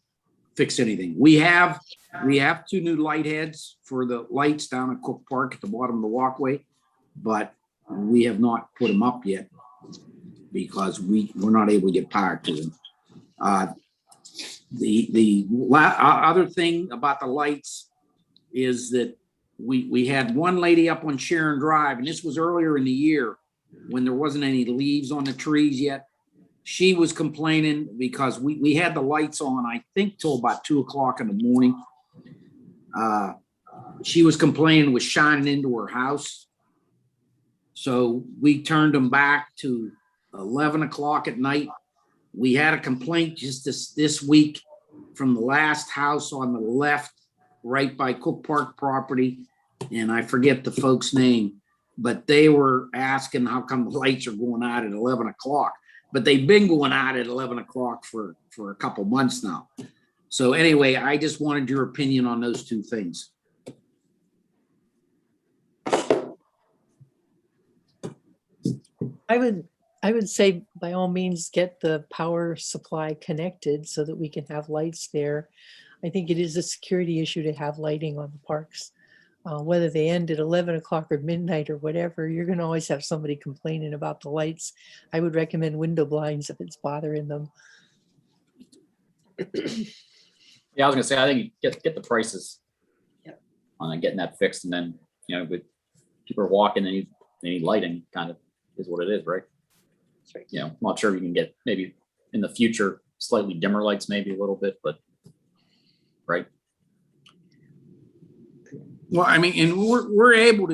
fix anything, we have 2 new light heads for the lights down at Cook Park at the bottom of the walkway, but we have not put them up yet because we're not able to get power to them. The other thing about the lights is that we had one lady up on Sharon Drive, and this was earlier in the year when there wasn't any leaves on the trees yet. She was complaining because we had the lights on, I think, till about 2 o'clock in the morning. She was complaining it was shining into her house. So we turned them back to 11 o'clock at night. We had a complaint just this week from the last house on the left, right by Cook Park property. And I forget the folks' name, but they were asking how come the lights are going out at 11 o'clock. But they've been going out at 11 o'clock for a couple months now. So anyway, I just wanted your opinion on those two things. I would say by all means, get the power supply connected so that we can have lights there. I think it is a security issue to have lighting on the parks. Whether they end at 11 o'clock or midnight or whatever, you're going to always have somebody complaining about the lights. I would recommend window blinds if it's bothering them. Yeah, I was gonna say, I think you get the prices. Yep. On getting that fixed, and then, with people are walking, they need lighting, kind of is what it is, right? That's right. I'm not sure if you can get maybe in the future slightly dimmer lights, maybe a little bit, but right. Well, I mean, and we're able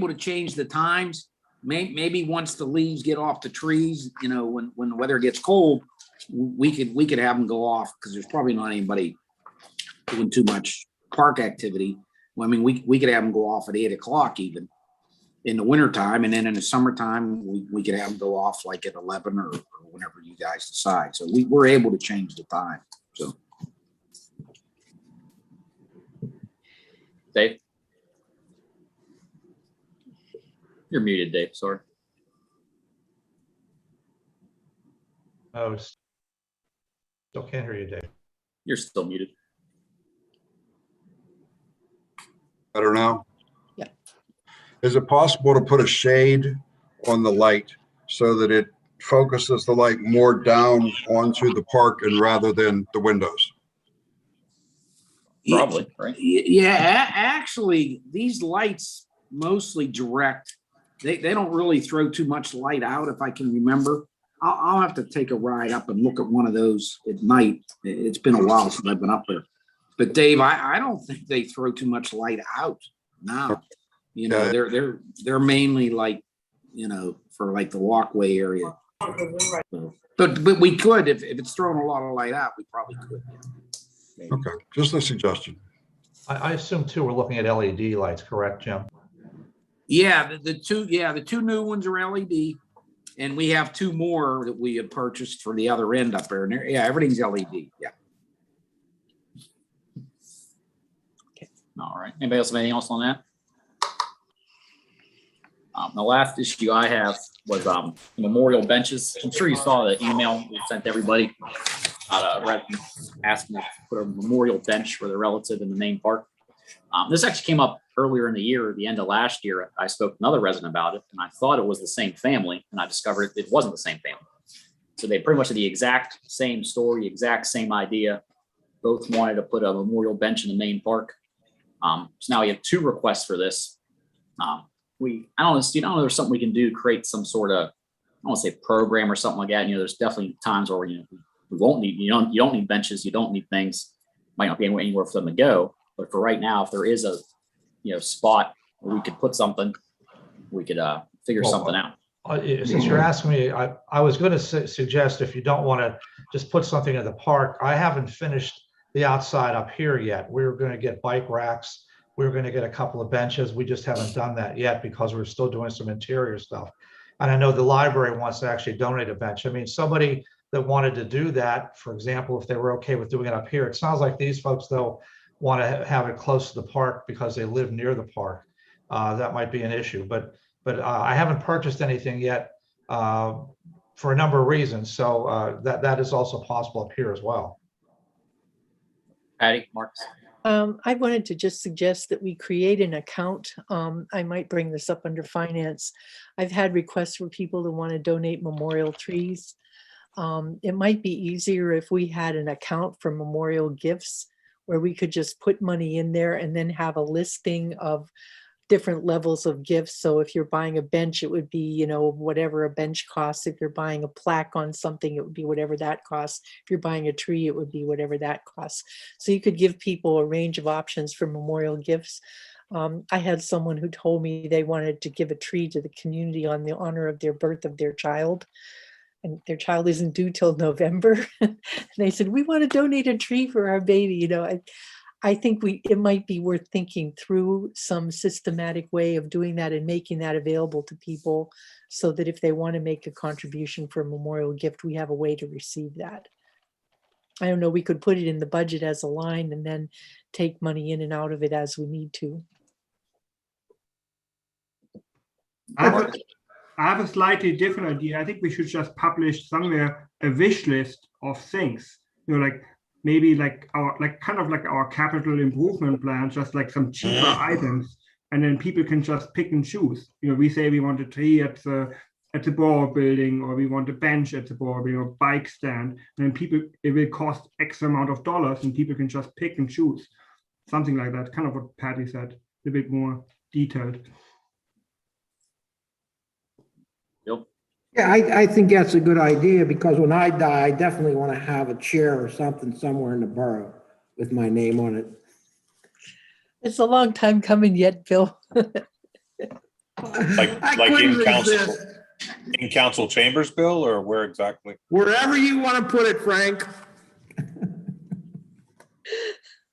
to change the times. Maybe once the leaves get off the trees, when the weather gets cold, we could have them go off, because there's probably not anybody doing too much park activity. Well, I mean, we could have them go off at 8 o'clock even in the wintertime, and then in the summertime we could have them go off like at 11 or whenever you guys decide. So we're able to change the time. So. Dave? You're muted, Dave, sorry. Oh, still can't hear you, Dave. You're still muted. Better now? Yeah. Is it possible to put a shade on the light so that it focuses the light more down onto the park and rather than the windows? Probably, right? Yeah, actually, these lights mostly direct. They don't really throw too much light out, if I can remember. I'll have to take a ride up and look at one of those at night. It's been a while since I've been up there. But Dave, I don't think they throw too much light out now. They're mainly like, for like the walkway area. But we could, if it's throwing a lot of light out, we probably could. Yeah. Okay, just a suggestion. I assume too, we're looking at LED lights, correct, Jim? Yeah, the two new ones are LED, and we have two more that we have purchased for the other end up there. And yeah, everything's LED. Yeah. Okay. All right. Anybody else have anything else on that? The last issue I have was memorial benches. I'm sure you saw the email we sent to everybody asking us to put a memorial bench for their relative in the main park. This actually came up earlier in the year, the end of last year. I spoke to another resident about it, and I thought it was the same family, and I discovered it wasn't the same family. So they pretty much had the exact same story, exact same idea. Both wanted to put a memorial bench in the main park. So now we have two requests for this. I don't know if there's something we can do to create some sort of, I don't want to say program or something like that. There's definitely times where we won't need, you don't need benches, you don't need things. Might not be anywhere for them to go. But for right now, if there is a spot where we could put something, we could figure something out. Since you're asking me, I was going to suggest, if you don't want to just put something in the park, I haven't finished the outside up here yet. We were going to get bike racks. We were going to get a couple of benches. We just haven't done that yet because we're still doing some interior stuff. And I know the library wants to actually donate a bench. I mean, somebody that wanted to do that, for example, if they were okay with doing it up here, it sounds like these folks, though, want to have it close to the park because they live near the park. That might be an issue, but I haven't purchased anything yet for a number of reasons. So that is also possible up here as well. Patty, Marcus? I wanted to just suggest that we create an account. I might bring this up under finance. I've had requests for people to want to donate memorial trees. It might be easier if we had an account for memorial gifts where we could just put money in there and then have a listing of different levels of gifts. So if you're buying a bench, it would be, whatever a bench costs. If you're buying a plaque on something, it would be whatever that costs. If you're buying a tree, it would be whatever that costs. So you could give people a range of options for memorial gifts. I had someone who told me they wanted to give a tree to the community on the honor of their birth of their child. And their child isn't due till November. And they said, we want to donate a tree for our baby. You know, I think it might be worth thinking through some systematic way of doing that and making that available to people so that if they want to make a contribution for a memorial gift, we have a way to receive that. I don't know, we could put it in the budget as a line and then take money in and out of it as we need to. I have a slightly different idea. I think we should just publish somewhere a wish list of things, you know, like maybe like kind of like our capital improvement plan, just like some cheaper items, and then people can just pick and choose. You know, we say we want a tree at the borough building, or we want a bench at the borough building, or bike stand, and then it will cost X amount of dollars, and people can just pick and choose. Something like that, kind of what Patty said, a bit more detailed. Yeah, I think that's a good idea, because when I die, I definitely want to have a chair or something somewhere in the borough with my name on it. It's a long time coming yet, Bill. In council chambers, Bill, or where exactly? Wherever you want to put it, Frank.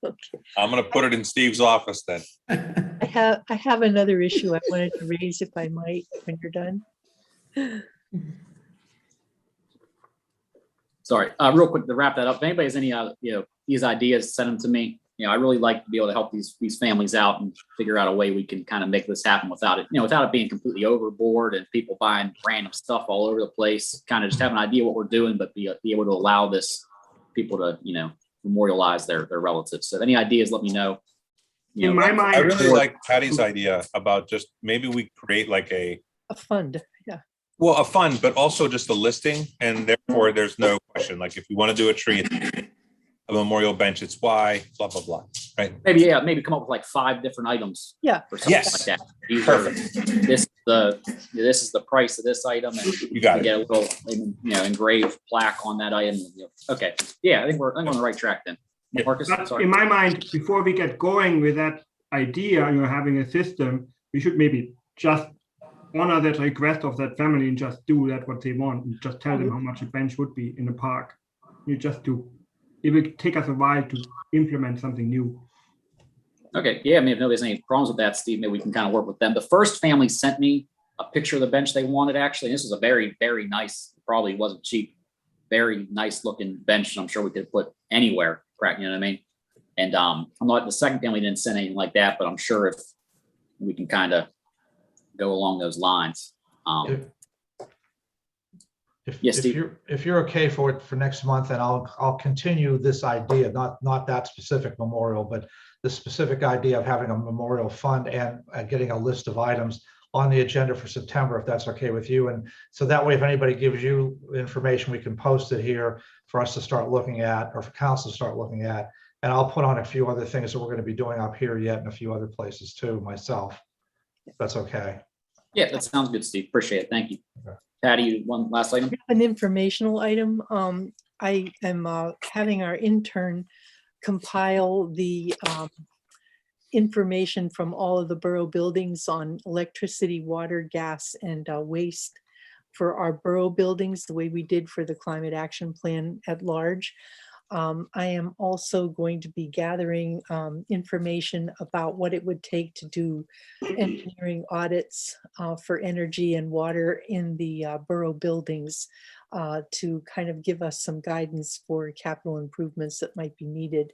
Okay. I'm going to put it in Steve's office then. I have another issue I wanted to raise, if I might, when you're done. Sorry, real quick to wrap that up. If anybody has any, these ideas, send them to me. You know, I really like to be able to help these families out and figure out a way we can kind of make this happen without it being completely overboard and people buying random stuff all over the place. Kind of just have an idea what we're doing, but be able to allow people to, memorialize their relatives. So if any ideas, let me know. In my mind, I really like Patty's idea about just maybe we create like a fund. Yeah. Well, a fund, but also just a listing, and therefore there's no question. Like if we want to do a tree, a memorial bench, it's why, blah, blah, blah, right? Maybe come up with like 5 different items. Yeah. Or something like that. Perfect. This is the price of this item, and you got get a little, engraved plaque on that item. Okay. Yeah, I think I'm on the right track then. Marcus, sorry. In my mind, before we get going with that idea, having a system, we should maybe just honor that request of that family and just do that what they want, and just tell them how much a bench would be in the park. It will take us a while to implement something new. Okay, yeah, if nobody's any problems with that, Steve, maybe we can kind of work with them. The first family sent me a picture of the bench they wanted, actually. This was a very, very nice, probably wasn't cheap, very nice looking bench. I'm sure we could put anywhere, you know what I mean? And I'm not, the second family didn't send anything like that, but I'm sure if we can kind of go along those lines. If you're okay for it for next month, and I'll continue this idea, not that specific memorial, but the specific idea of having a memorial fund and getting a list of items on the agenda for September, if that's okay with you. And so that way, if anybody gives you information, we can post it here for us to start looking at, or for council to start looking at. And I'll put on a few other things that we're going to be doing up here yet, and a few other places too myself. If that's okay. Yeah, that sounds good, Steve. Appreciate it. Thank you. Okay. Patty, one last item. An informational item. I am having our intern compile the information from all of the borough buildings on electricity, water, gas, and waste for our borough buildings, the way we did for the climate action plan at large. I am also going to be gathering information about what it would take to do engineering audits for energy and water in the borough buildings to kind of give us some guidance for capital improvements that might be needed.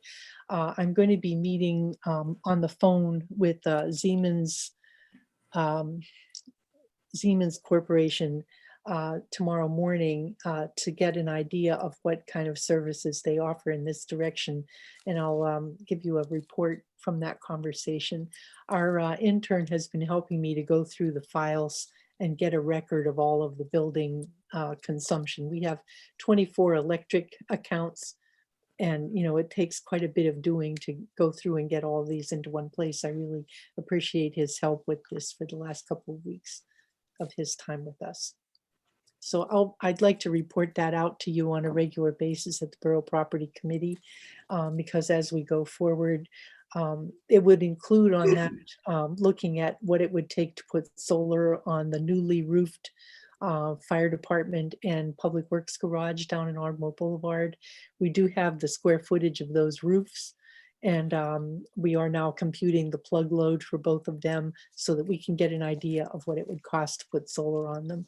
I'm going to be meeting on the phone with Siemens Corporation tomorrow morning to get an idea of what kind of services they offer in this direction. And I'll give you a report from that conversation. Our intern has been helping me to go through the files and get a record of all of the building consumption. We have 24 electric accounts, and it takes quite a bit of doing to go through and get all of these into one place. I really appreciate his help with this for the last couple of weeks of his time with us. So I'd like to report that out to you on a regular basis at the Borough Property Committee, because as we go forward, It would include on that, looking at what it would take to put solar on the newly roofed fire department and public works garage down in Ardmore Boulevard. We do have the square footage of those roofs. And we are now computing the plug load for both of them so that we can get an idea of what it would cost to put solar on them.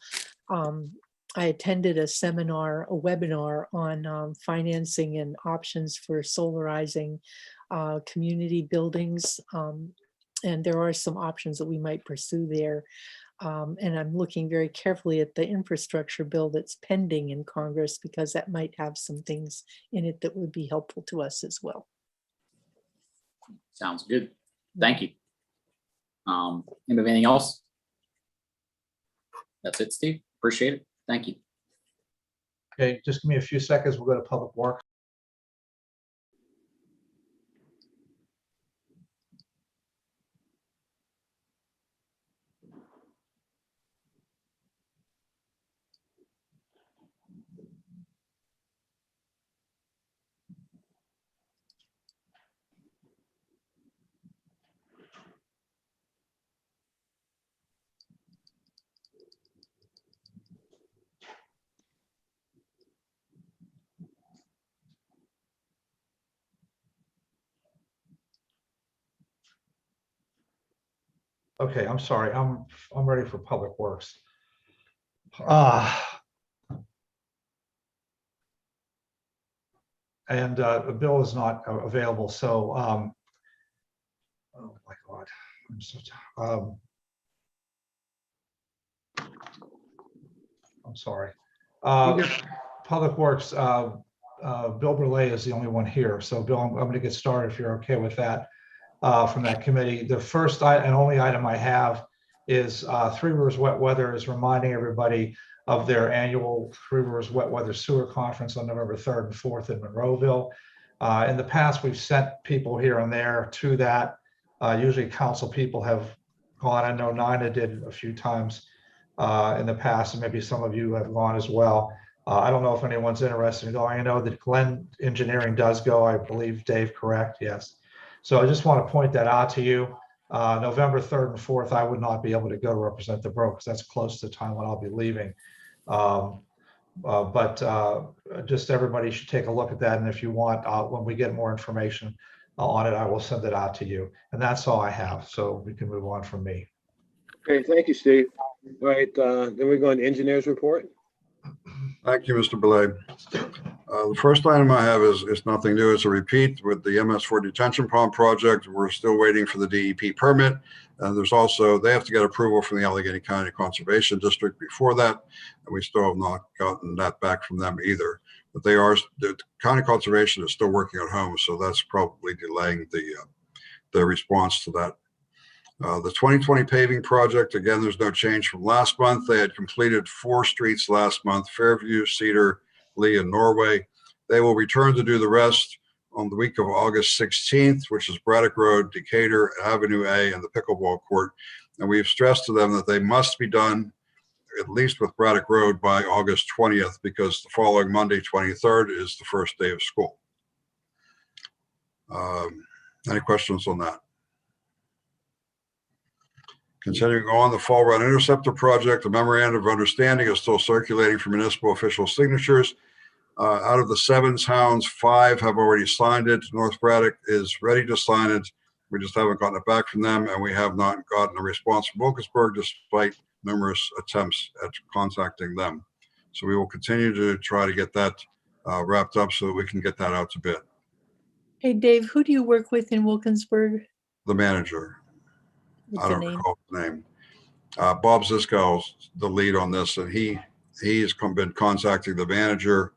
I attended a seminar, a webinar on financing and options for solarizing community buildings. And there are some options that we might pursue there. And I'm looking very carefully at the infrastructure bill that's pending in Congress, because that might have some things in it that would be helpful to us as well. Sounds good. Thank you. Anybody have anything else? That's it, Steve. Appreciate it. Thank you. Okay, just give me a few seconds. We'll go to Public Works. Okay, I'm sorry. I'm ready for Public Works. And the bill is not available. So, oh my God, I'm so I'm sorry. Public Works, Bill Burley is the only one here. So Bill, I'm going to get started if you're okay with that. From that committee. The first and only item I have is Three Rivers Wet Weather is reminding everybody of their annual Three Rivers Wet Weather Sewer Conference on November 3rd and 4th in Monroeville. In the past, we've sent people here and there to that. Usually council people have gone. I know Nina did a few times in the past, and maybe some of you have gone as well. I don't know if anyone's interested in going. I know that Glenn Engineering does go, I believe. Dave, correct? Yes. So I just want to point that out to you. November 3rd and 4th, I would not be able to go to represent the borough because that's close to the time when I'll be leaving. But just everybody should take a look at that. And if you want, when we get more information on it, I will send it out to you. And that's all I have. So we can move on from me. Okay, thank you, Steve. All right, then we go on engineers report. Thank you, Mr. Belay. The first item I have is nothing new. It's a repeat with the MS4 detention pond project. We're still waiting for the DEP permit. There's also, they have to get approval from the Allegheny County Conservation District before that. And we still have not gotten that back from them either. But the county conservation is still working at home. So that's probably delaying the response to that. The 2020 paving project, again, there's no change from last month. They had completed 4 streets last month: Fairview, Cedar, Lee, and Norway. They will return to do the rest on the week of August 16th, which is Braddock Road, Decatur, Avenue A, and the pickleball court. And we've stressed to them that they must be done, at least with Braddock Road, by August 20th, because the following Monday, 23rd, is the first day of school. Any questions on that? Continuing on, the Fall Run Interceptor project, the memorandum of understanding is still circulating for municipal official signatures. Out of the 7 towns, 5 have already signed it. North Braddock is ready to sign it. We just haven't gotten it back from them, and we have not gotten a response from Wilkinsburg despite numerous attempts at contacting them. So we will continue to try to get that wrapped up so that we can get that out to bid. Hey, Dave, who do you work with in Wilkinsburg? The manager. What's I the don't name? recall his name. Bob Zisco's the lead on this, and he's been contacting the manager,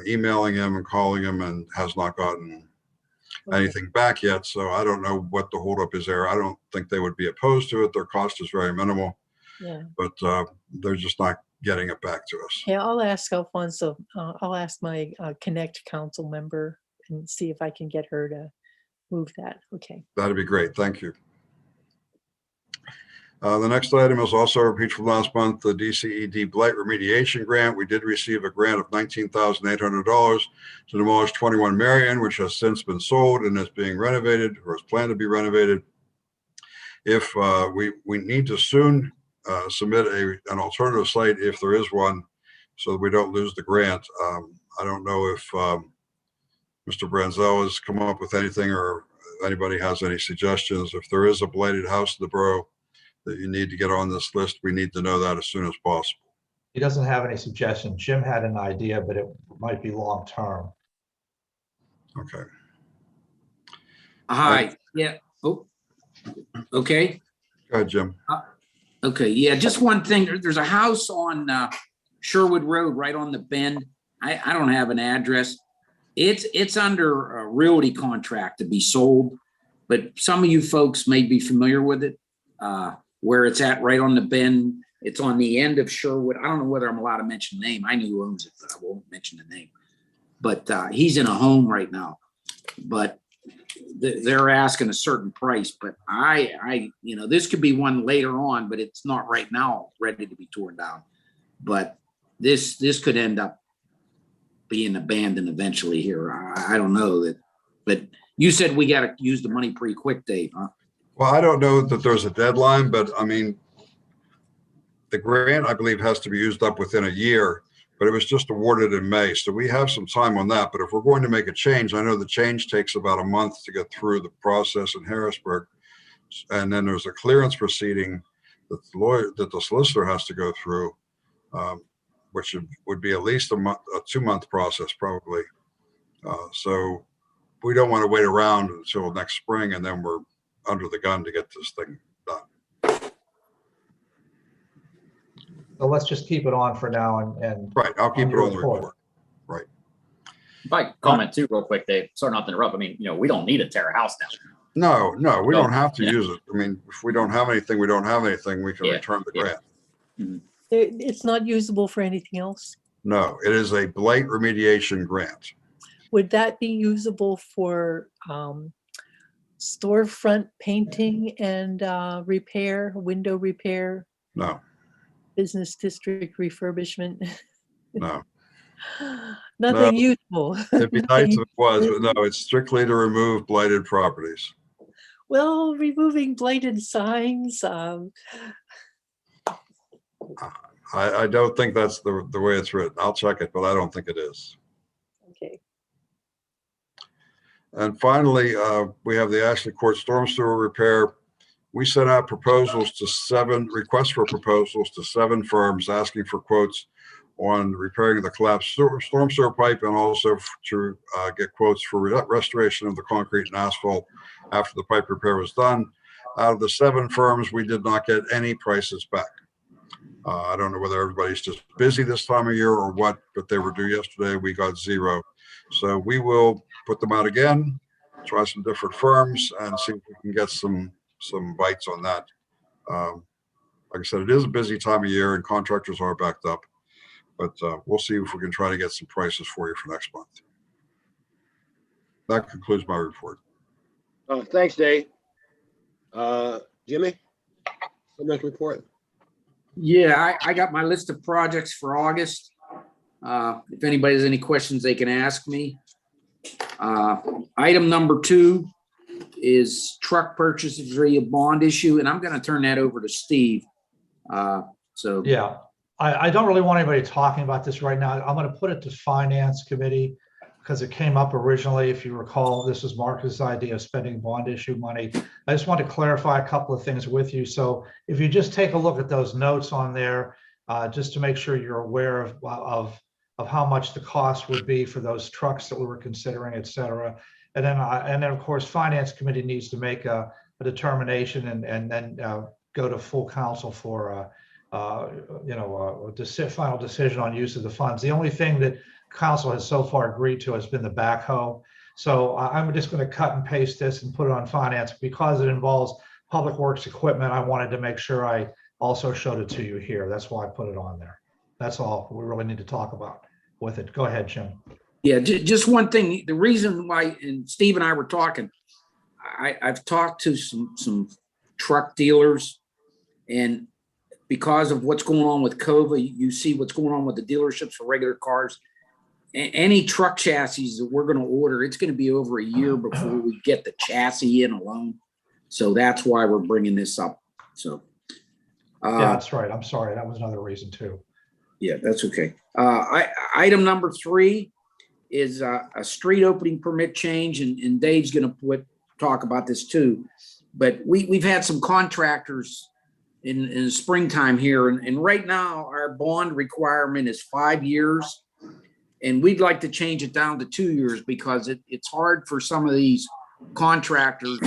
emailing him and calling him, and has not gotten anything back yet. So I don't know what the holdup is there. I don't think they would be opposed to it. Their cost is very minimal. Yeah. But they're just not getting it back to us. Yeah, I'll ask Alfonso. I'll ask my Connect council member and see if I can get her to move that. Okay. That'd be great. Thank you. The next item is also a repeat from last month, the DCED Blight Remediation Grant. We did receive a grant of $19,800 to demolish 21 Marion, which has since been sold and is being renovated or is planned to be renovated. If we need to soon submit an alternative site if there is one, so that we don't lose the grant. I don't know if Mr. Branzel has come up with anything or if anybody has any suggestions. If there is a blighted house in the borough that you need to get on this list, we need to know that as soon as possible. He doesn't have any suggestions. Jim had an idea, but it might be long-term. Okay. Hi, yeah, oh, okay. Go ahead, Jim. Okay, yeah, just one thing. There's a house on Sherwood Road right on the bend. I don't have an address. It's under a realty contract to be sold, but some of you folks may be familiar with it. Where it's at right on the bend. It's on the end of Sherwood. I don't know whether I'm allowed to mention the name. I know who owns it, but I won't mention the name. But he's in a home right now. But they're asking a certain price. But I, this could be one later on, but it's not right now ready to be torn down. But this could end up being abandoned eventually here. I don't know that. But you said we got to use the money pretty quick, Dave, huh? Well, I don't know that there's a deadline, but I mean, the grant, I believe, has to be used up within a year, but it was just awarded in May. So we have some time on that. But if we're going to make a change, I know the change takes about a month to get through the process in Harrisburg. And then there's a clearance proceeding that the solicitor has to go through, which would be at least a 2-month process, probably. So we don't want to wait around until next spring and then we're under the gun to get this thing done. So let's just keep it on for now and Right, I'll keep it on the report. Right. If I comment too, real quick, Dave, sorry not to interrupt. I mean, we don't need to tear a house down. No, we don't have to Yeah. use it. I mean, if we don't have anything, we don't have anything, we can Yeah, return the grant. Mhm. It's not usable for anything else. No, it is a blight remediation grant. Would that be usable for storefront painting and repair, window repair, No, business district refurbishment? no. Nothing useful. It'd be nice if it was, but no, it's strictly to remove blighted properties. Well, removing blighted signs. I don't think that's the way it's written. I'll check it, but I don't think it is. Okay. And finally, we have the Ashley Court storm sewer repair. We sent out requests for proposals to 7 firms asking for quotes on repairing the collapsed storm sewer pipe and also to get quotes for restoration of the concrete and asphalt after the pipe repair was done. Out of the 7 firms, we did not get any prices back. I don't know whether everybody's just busy this time of year or what, but they were due yesterday. We got 0. So we will put them out again, try some different firms and see if we can get some bites on that. Like I said, it is a busy time of year and contractors are backed up, but we'll see if we can try to get some prices for you for next month. That concludes my report. Thanks, Dave. Jimmy, next report. Yeah, I got my list of projects for August. If anybody has any questions, they can ask me. Item number 2 is truck purchases via bond issue, and I'm going to turn that over to Steve. So yeah, I don't really want anybody talking about this right now. I'm going to put it to Finance Committee because it came up originally. If you recall, this was Marcus's idea of spending bond issue money. I just want to clarify a couple of things with you. So if you just take a look at those notes on there, just to make sure you're aware of how much the cost would be for those trucks that we were considering, et cetera. And then of course, Finance Committee needs to make a determination and then go to full council for a final decision on use of the funds. The only thing that council has so far agreed to has been the backhoe. So I'm just going to cut and paste this and put it on finance because it involves public works equipment. I wanted to make sure I also showed it to you here. That's why I put it on there. That's all we really need to talk about with it. Go ahead, Jim. yeah, just one thing. The reason why, and Steve and I were talking, I've talked to some truck dealers, And because of what's going on with COVID, you see what's going on with the dealerships for regular cars. Any truck chassis that we're going to order, it's going to be over a year before we get the chassis in alone. So that's why we're bringing this up. So. Yeah, that's right. I'm sorry. That was another reason too. Yeah, that's okay. Item number 3 is a street opening permit change, and Dave's going to talk about this too. But we've had some contractors in springtime here, and right now our bond requirement is 5 years. And we'd like to change it down to 2 years because it's hard for some of these contractors,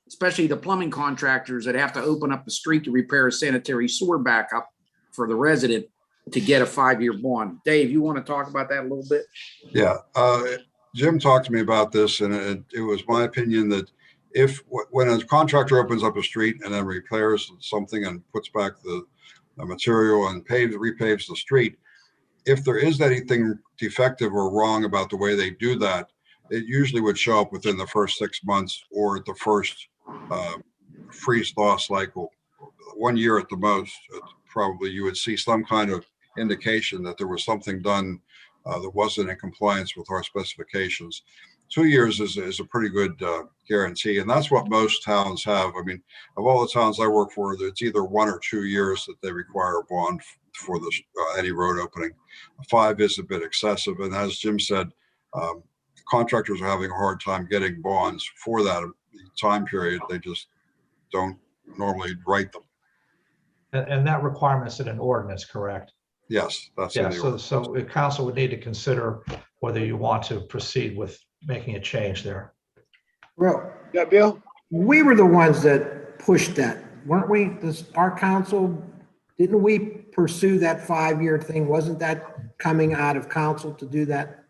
especially the plumbing contractors that have to open up the street to repair a sanitary sewer backup for the resident to get a 5-year bond. Dave, you want to talk about that a little bit? Yeah, Jim talked to me about this, and it was my opinion that when a contractor opens up a street and then repairs something and puts back the material and repaves the street, if there is anything defective or wrong about the way they do that, it usually would show up within the first 6 months or the first freeze-thaw cycle. 1 year at the most, probably you would see some kind of indication that there was something done that wasn't in compliance with our specifications. 2 years is a pretty good guarantee, and that's what most towns have. I mean, of all the towns I work for, it's either 1 or 2 years that they require a bond for any road opening. 5 is a bit excessive, and as Jim said, contractors are having a hard time getting bonds for that time period. They just don't normally write them. And that requirement is in an ordinance, correct? Yes, that's Yeah, in the ordinance. so the council would need to consider whether you want to proceed with making a change there. Well, Yeah, Bill? we were the ones that pushed that, weren't we? Our council, didn't we pursue that 5-year thing? Wasn't that coming out of council to do that?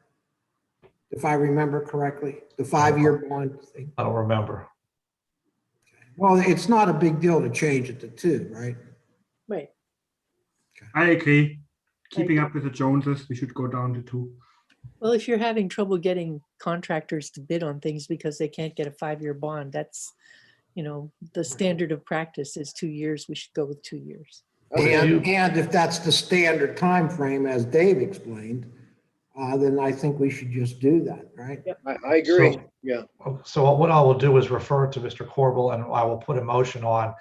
If I remember correctly, the 5-year bond thing. I don't remember. Well, it's not a big deal to change it to 2, right? Right. I agree. Keeping up with the Joneses, we should go down to 2. Well, if you're having trouble getting contractors to bid on things because they can't get a 5-year bond, that's, the standard of practice is 2 years. We should go with 2 years. And if that's the standard time frame, as Dave explained, then I think we should just do that, right? I agree. So- Yeah. So what I will do is refer to Mr. Corbel, and I will put a motion on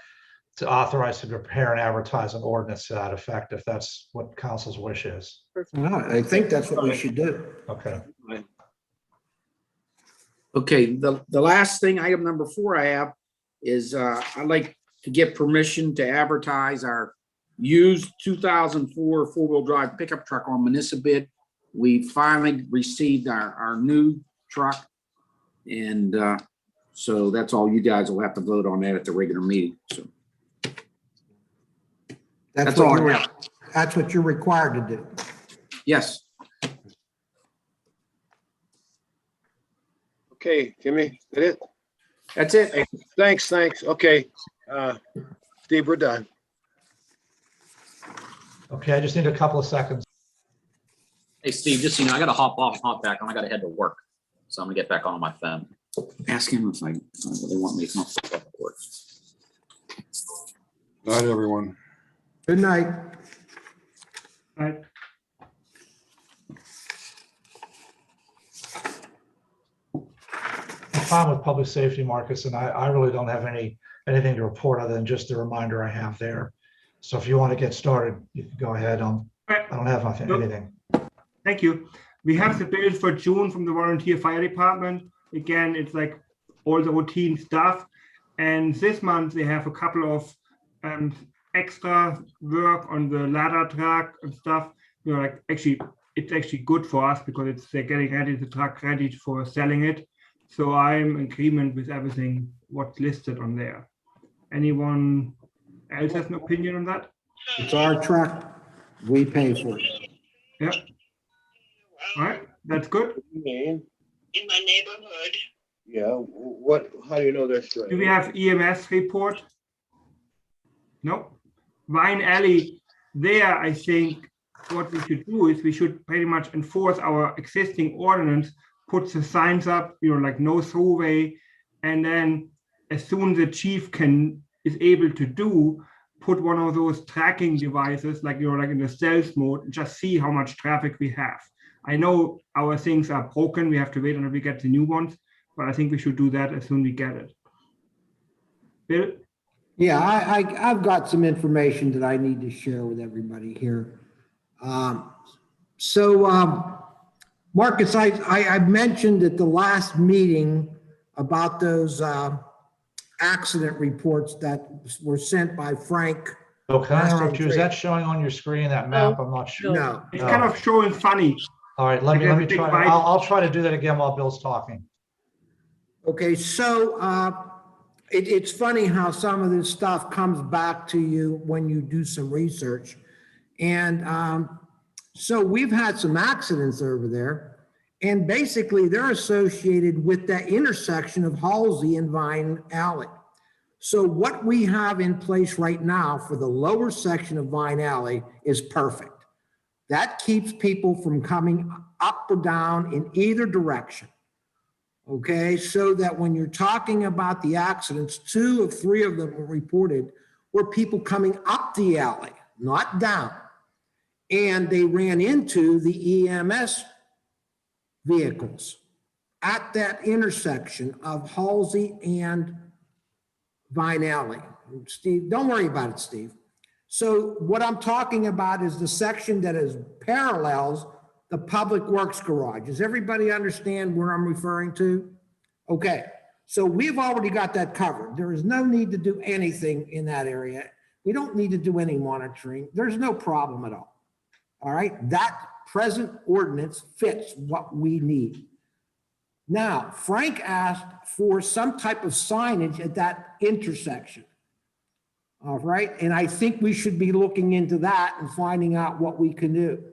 to authorize to prepare and advertise an ordinance to that effect, if that's what council's wish is. No, I think that's what we should do. Okay. Okay, the last thing, item number 4 I have is I'd like to get permission to advertise our used 2004 four-wheel drive pickup truck on Municipal. We finally received our new truck. And so that's all. You guys will have to vote on that at the regular meeting. So that's all I have. That's what you're required to do. Yes. Okay, Jimmy, that it? That's it. Thanks. Okay. Steve, we're done. Okay, I just need a couple of seconds. Hey, Steve, just so you know, I gotta hop off and hop back on. I gotta head to work. So I'm gonna get back on my phone. Ask him if they want me to come up with that report. Night, everyone. Good night. Right. I'm fine with public safety, Marcus, and I really don't have anything to report other than just the reminder I have there. So if you want to get started, you can go ahead. I don't have anything. Thank you. We have the bill for June from the volunteer fire department. Again, it's like all the routine stuff. And this month they have a couple of extra work on the ladder truck and stuff. Like it's actually good for us because they're getting the truck ready for selling it. So I'm in agreement with everything what's listed on there. Anyone else has an opinion on that? It's our truck. We pay for it. Yeah. All right, that's good. In my neighborhood. Yeah, how do you know this? Do we have EMS report? No. Vine Alley, there I think what we should do is we should pretty much enforce our existing ordinance, put the signs up, like no throughway, and then as soon as the chief is able to do, put one of those tracking devices, like, like in the stealth mode, and just see how much traffic we have. I know our things are broken. We have to wait until we get the new ones, but I think we should do that as soon as we get it. Bill? Yeah, I've got some information that I need to share with everybody here. Marcus, I mentioned at the last meeting about those accident reports that were sent by Frank. Oh, can I interrupt you? Is that showing on your screen, that map? I'm not sure. No. It's kind of showing funny. All right, let me try. I'll try to do that again while Bill's talking. Okay, so it's funny how some of this stuff comes back to you when you do some research. And so we've had some accidents over there, and basically they're associated with that intersection of Halsey and Vine Alley. So what we have in place right now for the lower section of Vine Alley is perfect. That keeps people from coming up or down in either direction. Okay, so that when you're talking about the accidents, 2 of 3 of them were reported were people coming up the alley, not down. And they ran into the EMS vehicles at that intersection of Halsey and Vine Alley. Steve, don't worry about it, Steve. So what I'm talking about is the section that is parallels the Public Works garage. Does everybody understand where I'm referring to? Okay, so we've already got that covered. There is no need to do anything in that area. We don't need to do any monitoring. There's no problem at all. All right, that present ordinance fits what we need. Now, Frank asked for some type of signage at that intersection. All right, and I think we should be looking into that and finding out what we can do.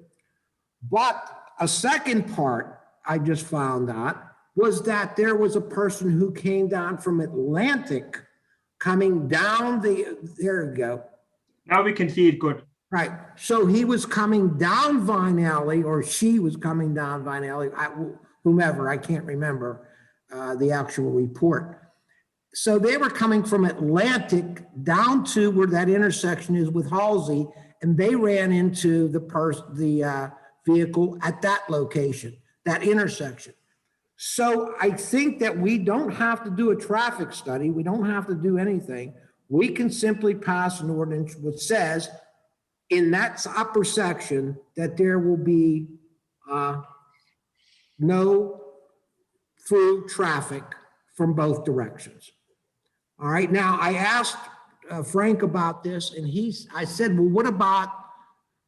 But a second part I just found out was that there was a person who came down from Atlantic coming down there you go. Now we can see it good. Right, so he was coming down Vine Alley, or she was coming down Vine Alley, whomever, I can't remember the actual report. So they were coming from Atlantic down to where that intersection is with Halsey, and they ran into the vehicle at that location, that intersection. So I think that we don't have to do a traffic study. We don't have to do anything. We can simply pass an ordinance which says in that upper section that there will be no through traffic from both directions. All right, now I asked Frank about this, and I said, well, what about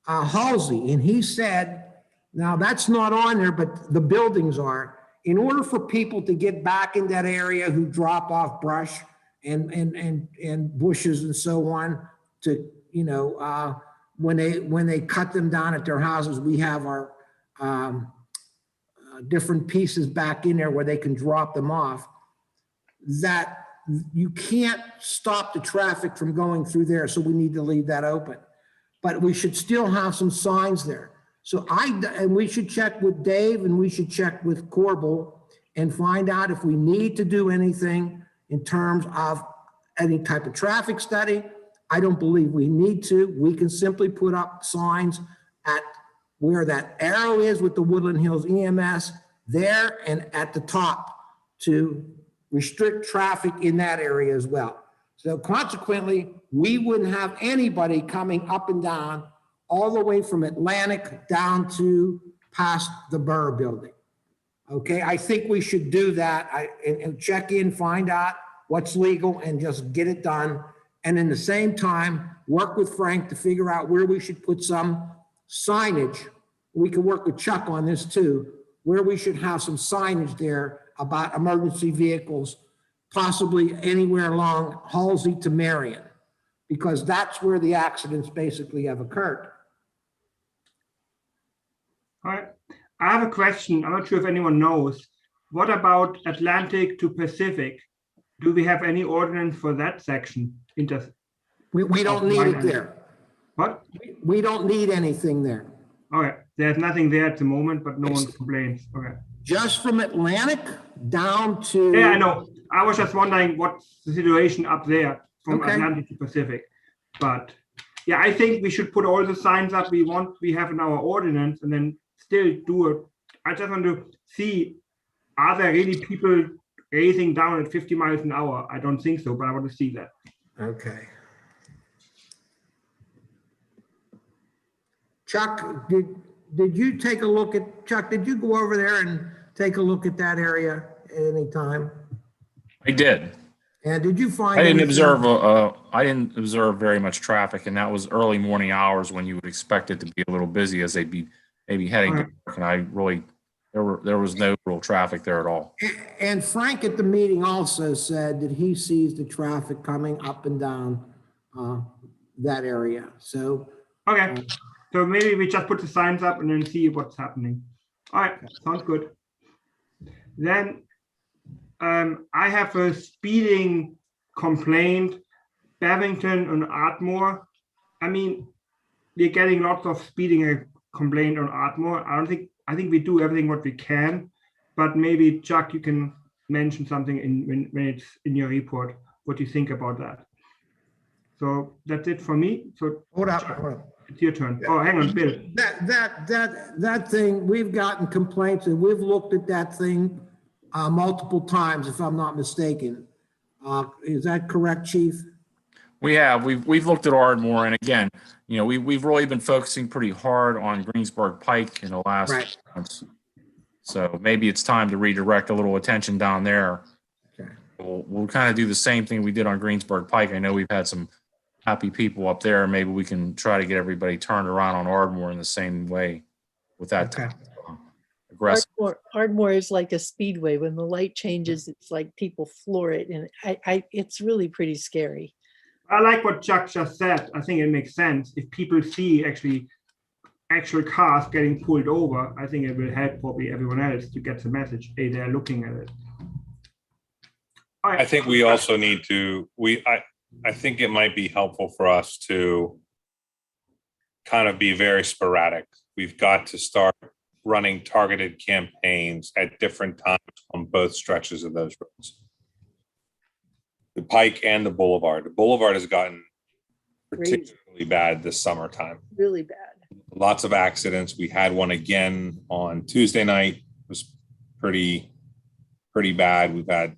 Halsey? And he said, now that's not on there, but the buildings are. In order for people to get back in that area who drop off brush and bushes and so on, to, you know, when they cut them down at their houses, we have our different pieces back in there where they can drop them off, that you can't stop the traffic from going through there. So we need to leave that open, but we should still have some signs there. So and we should check with Dave, and we should check with Corbel and find out if we need to do anything in terms of any type of traffic study. I don't believe we need to. We can simply put up signs at where that arrow is with the Woodland Hills EMS there, and at the top to restrict traffic in that area as well. So consequently, we wouldn't have anybody coming up and down all the way from Atlantic down to past the Borough Building. Okay, I think we should do that and check in, find out what's legal, and just get it done. And in the same time, work with Frank to figure out where we should put some signage. We can work with Chuck on this too, where we should have some signage there about emergency vehicles, possibly anywhere along Halsey to Marion, because that's where the accidents basically have occurred. All right. I have a question. I'm not sure if anyone knows. What about Atlantic to Pacific? Do we have any ordinance for that section? We don't need it there. What? We don't need anything there. Okay. There's nothing there at the moment, but no one complains. Okay. Just from Atlantic down to. Yeah, I know. I was just wondering what's the situation up there from Atlantic to Pacific. But yeah, I think we should put all the signs up we have in our ordinance, and then still do it. I just want to see, are there really people racing down at 50 miles an hour? I don't think so, but I want to see that. Okay. Chuck, did you take a look at, Chuck, did you go over there and take a look at that area at any time? I did. And did you find? I didn't anything- observe very much traffic, and that was early morning hours when you would expect it to be a little busy as they'd be maybe heading to work. And I really, there was no real traffic there at all. And Frank at the meeting also said that he sees the traffic coming up and down that area. So. Okay, so maybe we just put the signs up and then see what's happening. All right, sounds good. Then I have a speeding complaint, Bevington and Ardmore. I mean, we're getting lots of speeding complaint on Ardmore. I think we do everything what we can, but maybe Chuck, you can mention something when it's in your report, what you think about that. So that's it for me. So Hold Chuck, up. it's your turn. Oh, hang on, Bill. That thing, we've gotten complaints and we've looked at that thing multiple times, if I'm not mistaken. Is that correct, Chief? We have. We've looked at Ardmore, and again, you know, we've really been focusing pretty hard on Greensburg Pike in the last Right. months. So maybe it's time to redirect a little attention down there. Okay. We'll kind of do the same thing we did on Greensburg Pike. I know we've had some happy people up there. Maybe we can try to get everybody turned around on Ardmore in the same way with that Okay. aggressive. Ardmore is like a speedway. When the light changes, it's like people floor it, and it's really pretty scary. I like what Chuck just said. I think it makes sense. If people see actual cars getting pulled over, I think it will help probably everyone else to get the message. Hey, they're looking at it. All right. I think we also need to, I think it might be helpful for us to kind of be very sporadic. We've got to start running targeted campaigns at different times on both stretches of those roads. The Pike and the Boulevard. The Boulevard has gotten particularly bad this summertime. Really bad. Lots of accidents. We had one again on Tuesday night. It was pretty bad. We've had a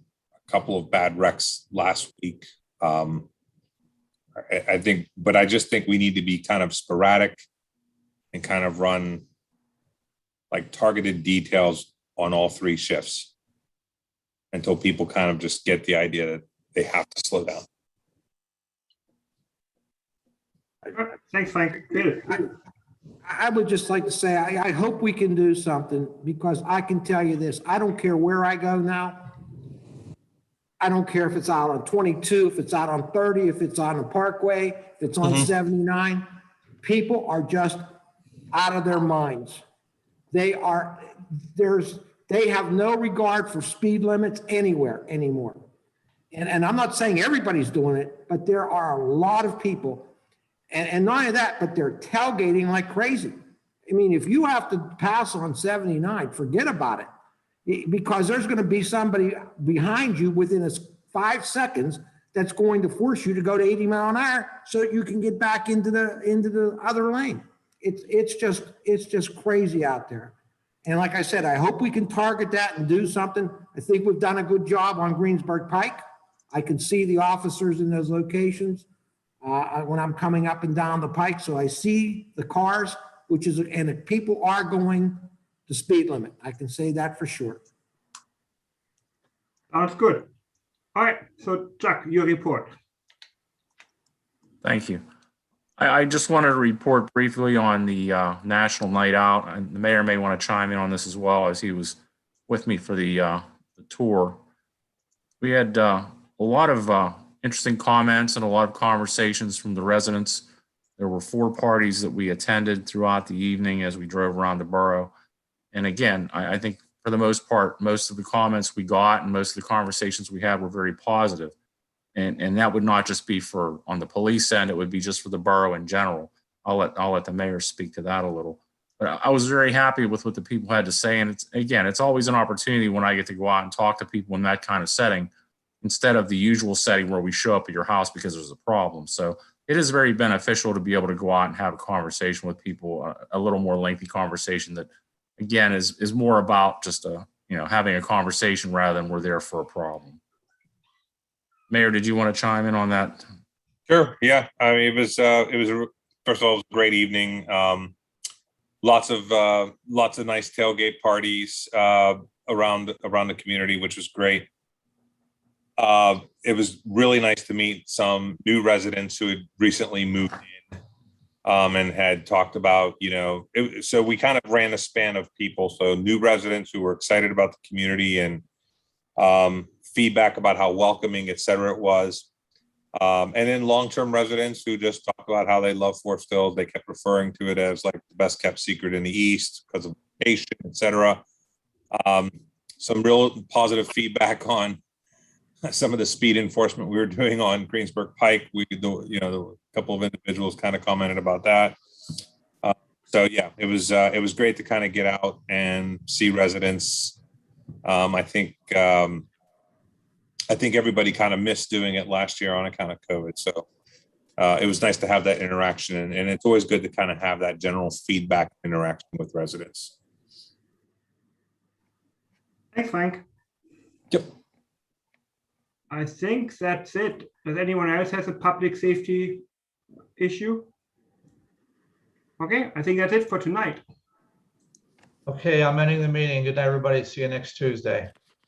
couple of bad wrecks last week. I just think we need to be kind of sporadic and kind of run like targeted details on all three shifts until people kind of just get the idea that they have to slow down. Thanks, Frank. Bill. I would just like to say, I hope we can do something, because I can tell you this, I don't care where I go now. I don't care if it's out on 22, if it's out on 30, if it's on a parkway, if it's on 79. People are just out of their minds. They have no regard for speed limits anywhere anymore. And I'm not saying everybody's doing it, but there are a lot of people. And not only that, but they're tailgating like crazy. I mean, if you have to pass on 79, forget about it. Because there's going to be somebody behind you within 5 seconds that's going to force you to go to 80 mile an hour so that you can get back into the other lane. It's just crazy out there. And like I said, I hope we can target that and do something. I think we've done a good job on Greensburg Pike. I can see the officers in those locations when I'm coming up and down the pike. So I see the cars, and if people are going the speed limit. I can say that for sure. Sounds good. All right, so Chuck, your report. Thank you. I just wanted to report briefly on the National Night Out, and the mayor may want to chime in on this as well, as he was with me for the tour. We had a lot of interesting comments and a lot of conversations from the residents. There were 4 parties that we attended throughout the evening as we drove around the borough. And again, I think for the most part, most of the comments we got and most of the conversations we had were very positive. And that would not just be on the police end, it would be just for the borough in general. I'll let the mayor speak to that a little. But I was very happy with what the people had to say. And it's always an opportunity when I get to go out and talk to people in that kind of setting, instead of the usual setting where we show up at your house because there's a problem. So it is very beneficial to be able to go out and have a conversation with people, a little more lengthy conversation that, again, is more about just having a conversation rather than we're there for a problem. Mayor, did you want to chime in on that? Sure. Yeah. I mean, it was first of all, it was a great evening. Lots of nice tailgate parties around the community, which was great. It was really nice to meet some new residents who had recently moved in and had talked about, so we kind of ran a span of people. So new residents who were excited about the community and feedback about how welcoming, et cetera, it was. And then long-term residents who just talk about how they love Fort Stills. They kept referring to it as like the best kept secret in the East because of location, et cetera. Some real positive feedback on some of the speed enforcement we were doing on Greensburg Pike. A couple of individuals kind of commented about that. So yeah, it was great to kind of get out and see residents. I think everybody kind of missed doing it last year on account of COVID. So it was nice to have that interaction, and it's always good to kind of have that general feedback interaction with residents. Thanks, Frank. Yep. I think that's it. Does anyone else have a public safety issue? Okay, I think that's it for tonight. Okay, I'm ending the meeting. Good night, everybody. See you next Tuesday.